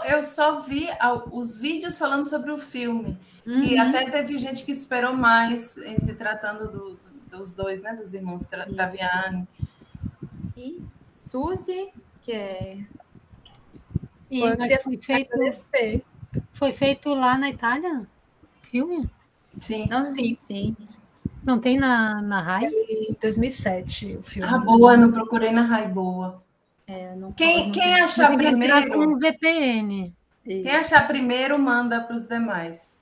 Eu só vi os vídeos falando sobre o filme. E até teve gente que esperou mais em se tratando dos dois, né? Dos irmãos Taviani. E Suzy, que é... Foi feito lá na Itália? Filme? Sim. Sim. Não tem na RAI? Em 2007 o filme. Boa, não procurei na RAI, boa. Quem achar primeiro... com um VPN. Quem achar primeiro, manda para os demais.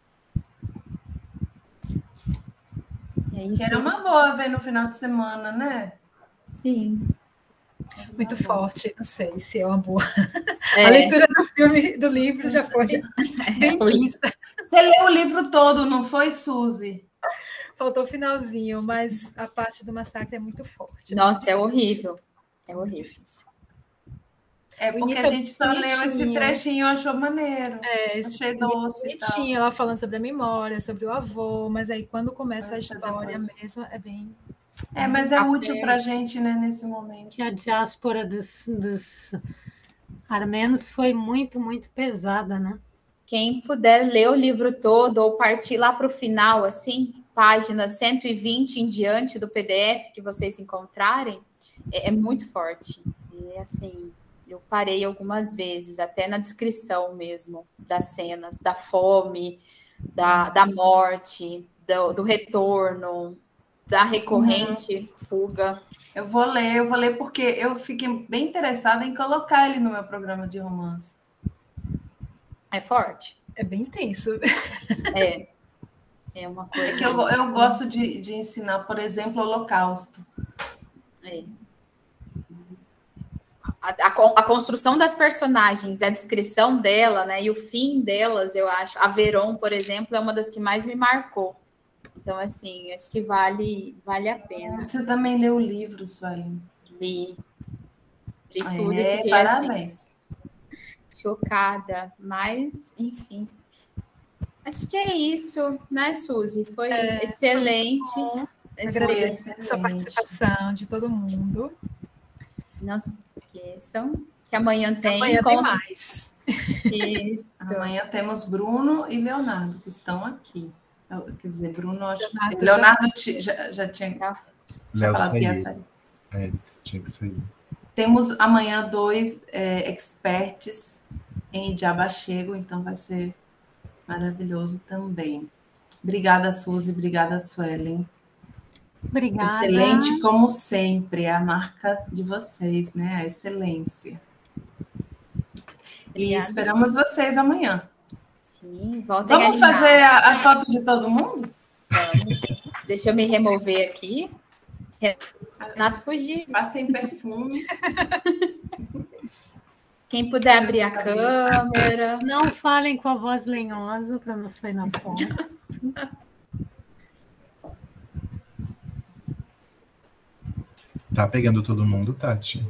Que era uma boa ver no final de semana, né? Sim. Muito forte, não sei se é uma boa. A leitura do filme, do livro já foi bem vista. Você leu o livro todo, não foi, Suzy? Faltou o finalzinho, mas a parte do massacre é muito forte. Nossa, é horrível. É horrível. É porque a gente só leu esse trechinho e achou maneiro. Achei doce. Bonitinho, ela falando sobre a memória, sobre o avô, mas aí quando começa a história mesmo, é bem... mas é útil para a gente, né, nesse momento. Que a diáspora dos armenos foi muito, muito pesada, né? Quem puder ler o livro todo ou partir lá para o final, assim, página 120 em diante do PDF que vocês encontrarem, é muito forte. E, assim, eu parei algumas vezes, até na descrição mesmo das cenas, da fome, da morte, do retorno, da recorrente fuga. Eu vou ler porque eu fiquei bem interessada em colocar ele no meu programa de romance. É forte. É bem intenso. É uma coisa... que eu gosto de ensinar, por exemplo, o Holocausto. A construção das personagens, a descrição dela, né, e o fim delas, eu acho. A Veron, por exemplo, é uma das que mais me marcou. Então, assim, acho que vale a pena. Você também leu o livro, Sueli? Li tudo e fiquei parabéns. Assim, chocada, mas, enfim. Acho que é isso, né, Suzy? Foi excelente. Agradeço essa participação de todo mundo. Não se esqueçam que amanhã tem... Amanhã tem mais. Isso. Amanhã temos Bruno e Leonardo, que estão aqui. Quer dizer, Bruno... Leonardo já tinha... Léo saiu. Tinha que sair. Temos amanhã 2 experts em Idiabachego, então vai ser maravilhoso também. Obrigada, Suzy. Obrigada, Suelen. Obrigada. Excelente, como sempre. É a marca de vocês, né? A excelência. Obrigada. E esperamos vocês amanhã. Sim, voltem. Vamos fazer a foto de todo mundo? Vamos. Deixa eu me remover aqui. Renato fugir. Passem perfume. Quem puder abrir a câmera. Não falem com a voz lenhosa para não sair na foto. Tá pegando todo mundo, Tati?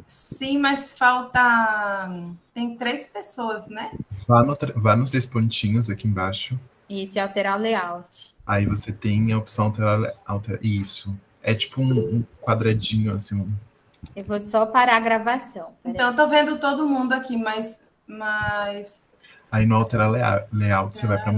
Sim, mas falta... Tem 3 pessoas, né? Vá nos 3 pontinhos aqui embaixo. Isso, e alterar o layout. Aí você tem a opção alterar isso. É tipo um quadradinho, assim. Eu vou só parar a gravação. Então, eu tô vendo todo mundo aqui, mas... Aí no alterar layout, você vai para